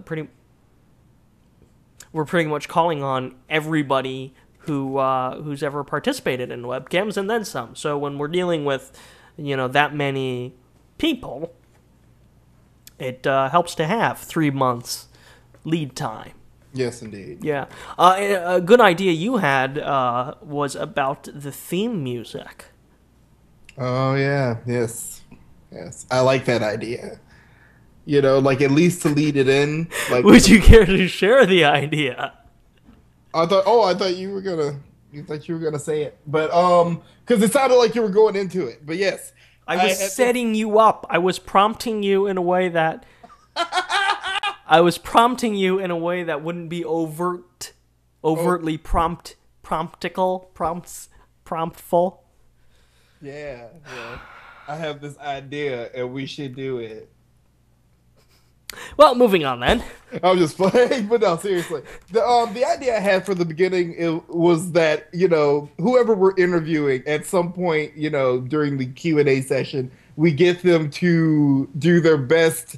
pretty much calling on everybody who's ever participated in webcams and then some. So when we're dealing with that many people, it helps to have 3 months lead time. Yes, indeed. Yeah. A good idea you had was about the theme music. Oh, yeah. Yes. I like that idea. Like at least to lead it in. Like, would you care to share the idea? I thought you were gonna say it, but because it sounded like you were going into it. But yes, I was setting you up. I was prompting you in a way that wouldn't be overtly promptful. Yeah. I have this idea, and we should do it. Well, moving on then. I was just playing, but no, seriously. The idea I had for the beginning was that, whoever we're interviewing at some point, during the Q&A session, we get them to do their best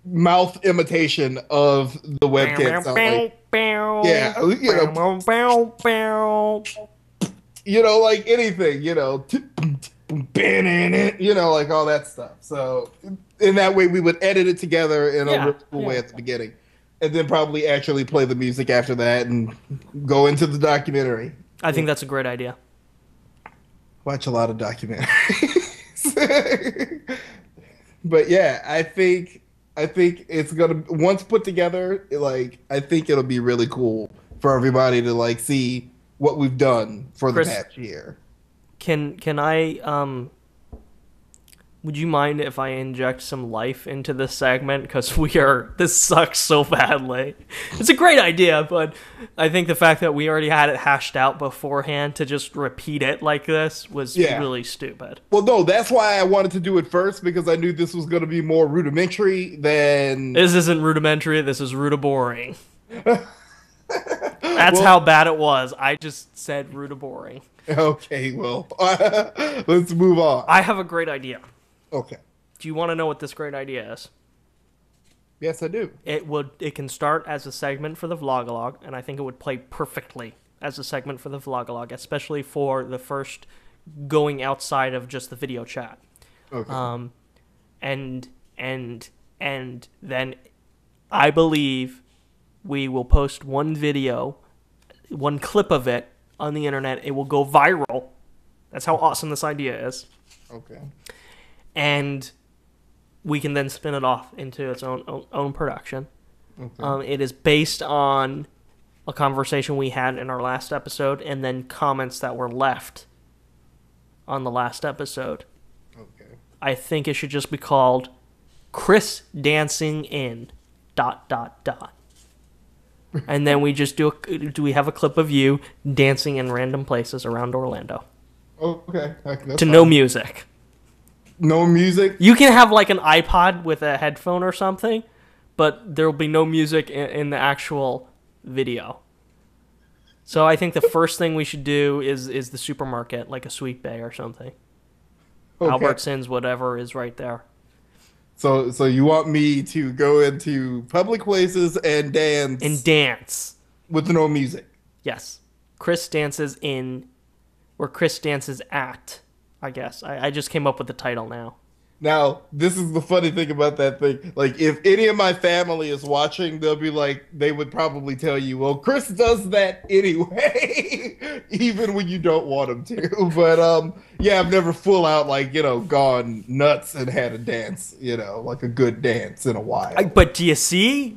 mouth imitation of the webcam sound. Like anything, like all that stuff. So in that way, we would edit it together in a really cool way at the beginning, and then probably actually play the music after that and go into the documentary. I think that's a great idea. Watch a lot of documentaries. But yeah, I think it's gonna, once put together, I think it'll be really cool for everybody to see what we've done for the past year. Can I would you mind if I inject some life into this segment? Because this sucks so badly. It's a great idea, but I think the fact that we already had it hashed out beforehand to just repeat it like this was really stupid. Well, no, that's why I wanted to do it first, because I knew this was going to be more rudimentary than... This isn't rudimentary, this is rudiboring. That's how bad it was. I just said rudiboring. Okay, well, let's move on. I have a great idea. Okay. Do you want to know what this great idea is? Yes, I do. It can start as a segment for the Vlogalog, and I think it would play perfectly as a segment for the Vlogalog, especially for the first going outside of just the video chat. Okay. And then I believe we will post one video, one clip of it on the internet. It will go viral. That's how awesome this idea is. Okay. And we can then spin it off into its own production. Okay. It is based on a conversation we had in our last episode, and then comments that were left on the last episode. Okay. I think it should just be called Chris Dancing in ... And then we just do we have a clip of you dancing in random places around Orlando. Okay. To no music. No music? You can have like an iPod with a headphone or something, but there will be no music in the actual video. So I think the first thing we should do is the supermarket, like a Sweet Bay or something. Okay. Albertsons, whatever is right there. So you want me to go into public places and dance? And dance. With no music? Yes. Chris dances in, or Chris dances at, I guess. I just came up with the title now. Now, this is the funny thing about that thing. Like, if any of my family is watching, they'll be like, they would probably tell you, well, Chris does that anyway, even when you don't want him to. But, yeah, I've never full out, gone nuts and had a dance, like a good dance in a while. But do you see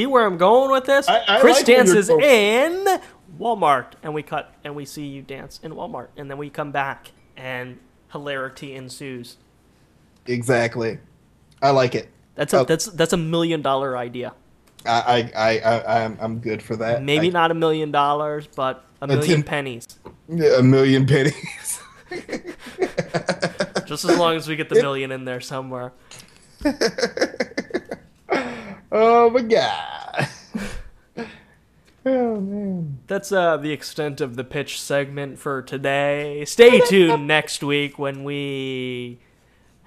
where I'm going with this? Chris like dances in Walmart, and we see you dance in Walmart, and then we come back, and hilarity ensues. Exactly. I like it. That's a $1 million idea. I'm good for that. Maybe not $1 million, but a million pennies. Yeah, a million pennies. Just as long as we get the million in there somewhere. Oh my god. Oh man. That's the extent of the pitch segment for today. Stay tuned next week when we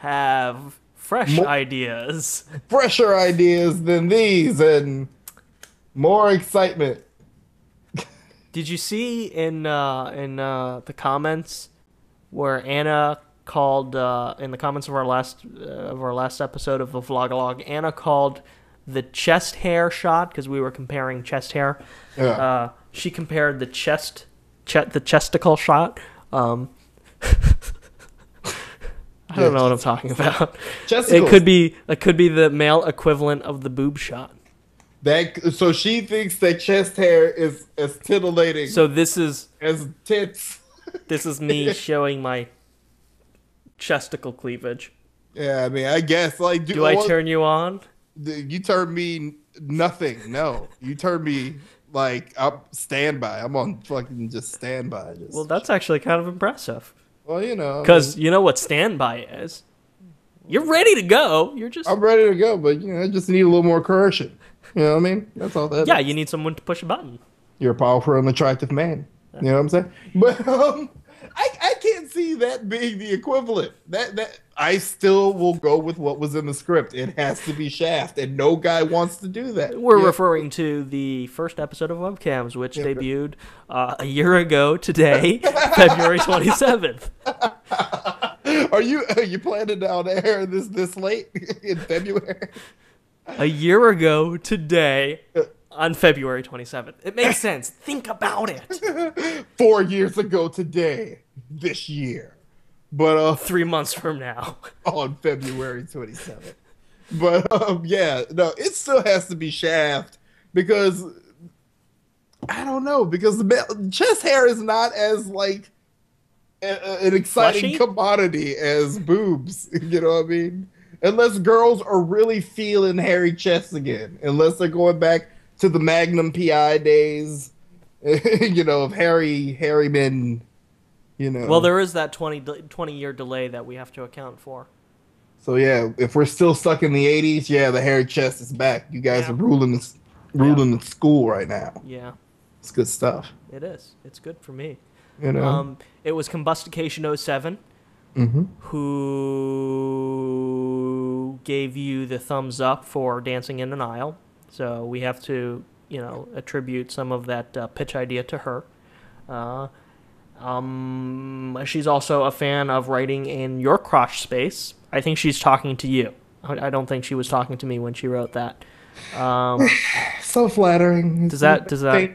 have fresh ideas. Fresher ideas than these and more excitement. Did you see in the comments where Anna called in the comments of our last episode of the Vlogalog, Anna called the chest hair shot, because we were comparing chest hair. Yeah. She compared the chesticle shot. I don't know what I'm talking about. It could be the male equivalent of the boob shot. So she thinks that chest hair is as titillating. So this is as tits. This is me showing my chesticle cleavage. Yeah, I mean, I guess do I turn you on? You turn me nothing. No, you turn me I'm standby. I'm on fucking just standby. Well, that's actually kind of impressive. Well, because you know what standby is. You're ready to go. You're just I'm ready to go, but I just need a little more coercion. You know what I mean? That's all that. yeah. is. You need someone to push a button. You're a powerful and attractive man. You know what I'm saying? But I can't see that being the equivalent. That I still will go with what was in the script. It has to be Shaft, and no guy wants to do that. We're referring to the first episode of WEBCAMS, which debuted a year ago today, February 27th. Are you planning to air this late in February? A year ago today, on February 27th. It makes sense. Think about it. 4 years ago today, this year. But 3 months from now. on February 27th. But yeah, no, it still has to be Shaft because I don't know, because the chest hair is not as like an exciting Fleshy? commodity as boobs. You know what I mean? Unless girls are really feeling hairy chests again, unless they're going back to the Magnum PI days, of hairy men. Well, there is that 20-year delay that we have to account for. So yeah, if we're still stuck in the 80s, yeah, the hairy chest is back. You guys are ruling the school right now. Yeah. It's good stuff. It is. It's good for me. It was Combustication 07 who gave you the thumbs up for Dancing in an Aisle. So we have to, attribute some of that pitch idea to her. She's also a fan of writing in your crotch space. I think she's talking to you. I don't think she was talking to me when she wrote that. So flattering. Does that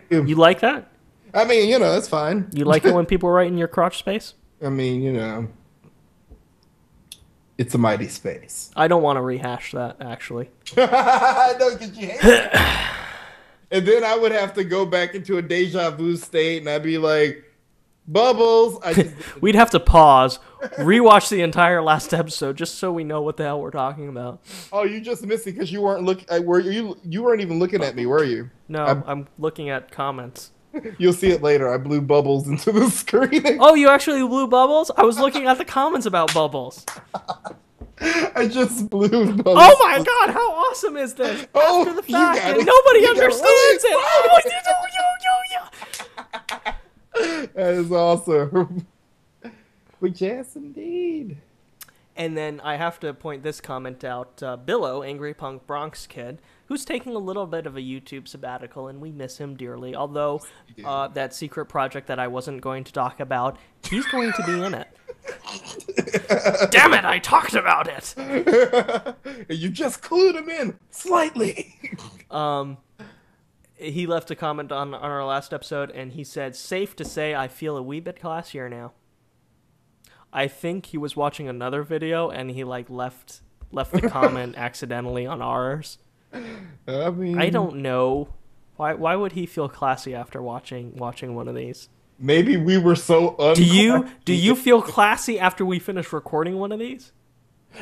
you like that? I mean, that's fine. You like it when people write in your crotch space? I mean, it's a mighty space. I don't want to rehash that, actually. No, because you hate it. And then I would have to go back into a deja vu state, and I'd be like, Bubbles. We'd have to pause, rewatch the entire last episode just so we know what the hell we're talking about. Oh, you just missed it because you weren't looking. You weren't even looking at me, were you? No, I'm looking at comments. You'll see it later. I blew Bubbles into the screen. Oh, you actually blew Bubbles? I was looking at the comments about Bubbles. I just blew Bubbles. Oh my god, how awesome is this? After the fact, and nobody understands it. Oh, that is awesome. But yes, indeed. And then I have to point this comment out. Billow, Angry Punk Bronx Kid, who's taking a little bit of a YouTube sabbatical, and we miss him dearly. Although that secret project that I wasn't going to talk about, he's going to be in it. Damn it, I talked about it! You just clued him in slightly. He left a comment on our last episode, and he said, "Safe to say I feel a wee bit classier now." I think he was watching another video, and he left the comment accidentally on ours. I mean, I don't know. Why would he feel classy after watching one of these? Maybe we were so Do you feel classy after we finish recording one of these?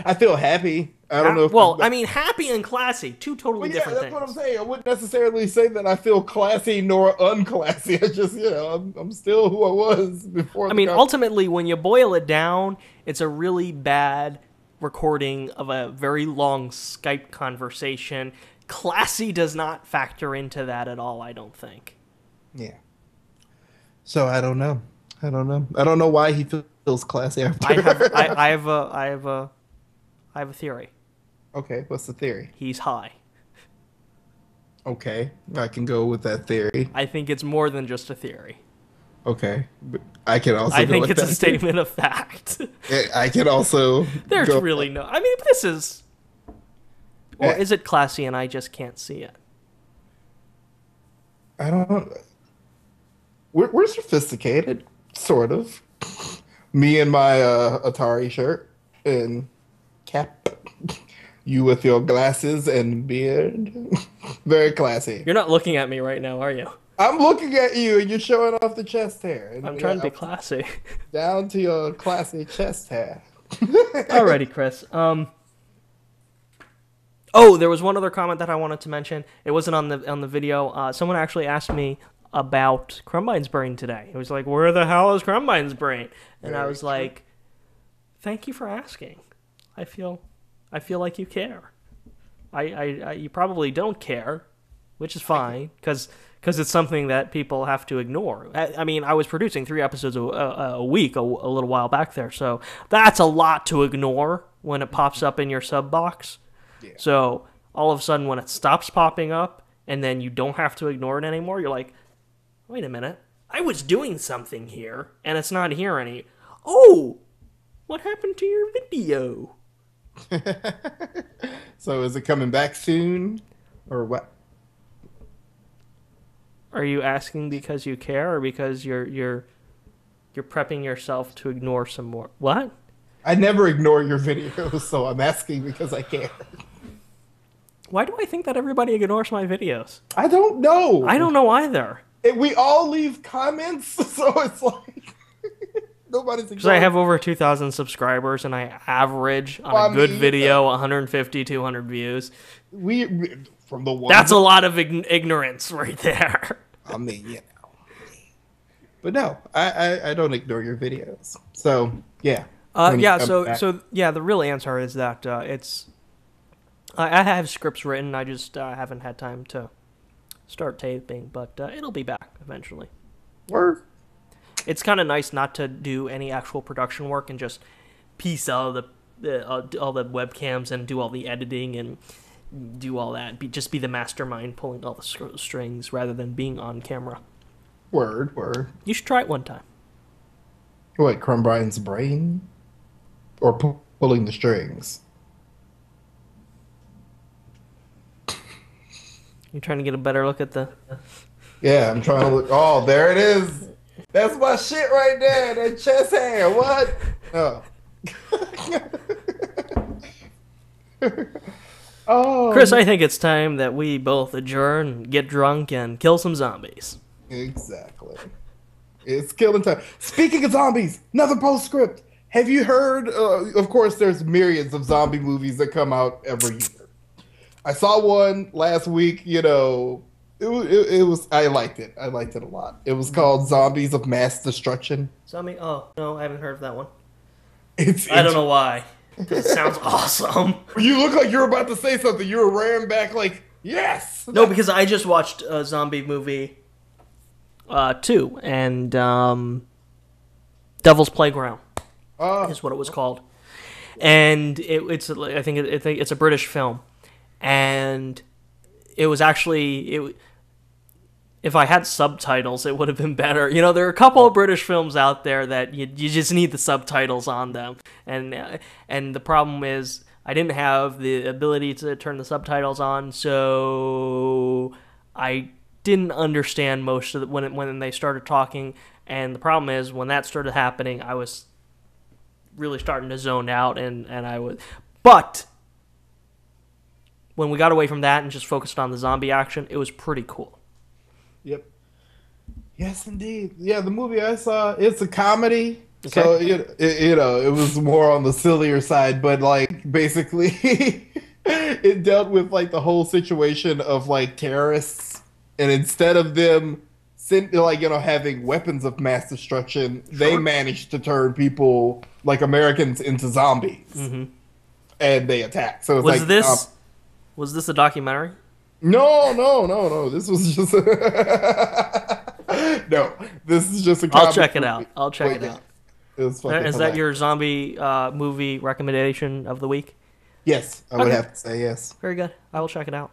I feel happy. I don't know if I mean, happy and classy, two totally different things. That's what I'm saying. I wouldn't necessarily say that I feel classy nor unclassy. I just, I'm still who I was before. I mean, ultimately, when you boil it down, it's a really bad recording of a very long Skype conversation. Classy does not factor into that at all, I don't think. Yeah. So I don't know. I don't know why he feels classy after. I have a theory. Okay, what's the theory? He's high. Okay, I can go with that theory. I think it's more than just a theory. Okay, but I can also. I think it's a statement of fact. I can also. There's really no. I mean, this is. Or is it classy and I just can't see it? I don't. We're sophisticated, sort of. Me in my Atari shirt and cap. You with your glasses and beard. Very classy. You're not looking at me right now, are you? I'm looking at you and you're showing off the chest hair. And, I'm trying to be classy. Down to your classy chest hair. Alrighty, Chris. Oh, there was one other comment that I wanted to mention. It wasn't on the video. Someone actually asked me about Krumbine's brain today. It was like, where the hell is Krumbine's brain? And I was like, thank you for asking. I feel I feel like you care. You probably don't care, which is fine, because it's something that people have to ignore. I mean, I was producing 3 episodes a week a little while back there, so that's a lot to ignore when it pops up in your sub box. Yeah. So all of a sudden, when it stops popping up, and then you don't have to ignore it anymore, you're like, wait a minute, I was doing something here, and it's not here any. Oh, what happened to your video? So is it coming back soon, or what? Are you asking because you care, or because you're prepping yourself to ignore some more? What? I never ignore your videos, so I'm asking because I care. Why do I think that everybody ignores my videos? I don't know. I don't know either. We all leave comments, so it's like nobody's ignoring. Because I have over 2,000 subscribers, and I average on a good video 150, 200 views. We from the one. That's a lot of ignorance right there. I mean, you know. But no, I don't ignore your videos. So yeah. The real answer is that it's. I have scripts written. I just haven't had time to start taping, but it'll be back eventually. Word. It's kind of nice not to do any actual production work and just piece out all the webcams and do all the editing and do all that. Just be the mastermind pulling all the strings rather than being on camera. Word. You should try it one time. What, Krumbine's brain? Or pulling the strings? You're trying to get a better look at the... Yeah, I'm trying to look. Oh, there it is. That's my shit right there. That chest hair. What? Oh. Oh. Chris, I think it's time that we both adjourn, get drunk, and kill some zombies. Exactly. It's killing time. Speaking of zombies, another postscript. Have you heard? Of course, there's myriads of zombie movies that come out every year. I saw one last week. You know, it was. I liked it. I liked it a lot. It was called Zombies of Mass Destruction. Zombie? Oh no, I haven't heard of that one. I don't know why. It sounds awesome. You look like you're about to say something. You were rearing back like, yes. No, because I just watched a zombie movie 2, and Devil's Playground is what it was called. And I think it's a British film. And it was actually... If I had subtitles, it would have been better. You know, there are a couple of British films out there that you just need the subtitles on them. And the problem is I didn't have the ability to turn the subtitles on, so I didn't understand most of when they started talking. And the problem is when that started happening, I was really starting to zone out, and I was... But when we got away from that and just focused on the zombie action, it was pretty cool. Yep. Yes, indeed. Yeah, the movie I saw, it's a comedy. Okay. So, it was more on the sillier side, but, like, basically, it dealt with, like, the whole situation of, like, terrorists. And instead of them, having weapons of mass destruction, they managed to turn people, like Americans, into zombies. Mm-hmm. And they attacked. So it's was this a documentary? No. This was just no. This is just a. I'll check it out. It was fucking Is that your zombie movie recommendation of the week? Yes, I would have to say yes. Very good. I will check it out.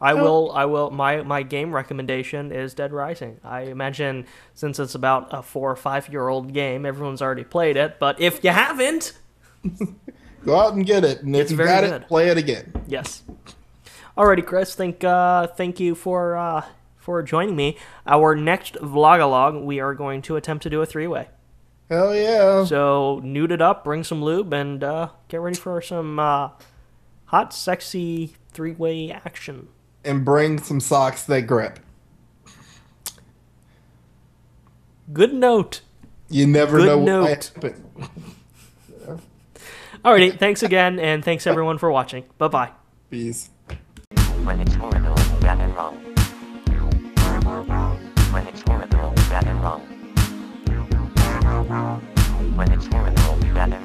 I will. My game recommendation is Dead Rising. I imagine since it's about a 4 or 5 year old game, everyone's already played it. But if you haven't, go out and get it. And if you got it, play it again. Yes. Alrighty, Chris. Thank you for joining me. Our next vlog-a-log, we are going to attempt to do a 3-way. Hell yeah! So nude it up, bring some lube, and get ready for some hot, sexy 3-way action. And bring some socks that grip. Good note. You never know what might happen. Alrighty, thanks again, and thanks everyone for watching. Bye-bye. Peace. When it's horrible, bad and wrong. When it's horrible, bad and wrong. When it's horrible, bad and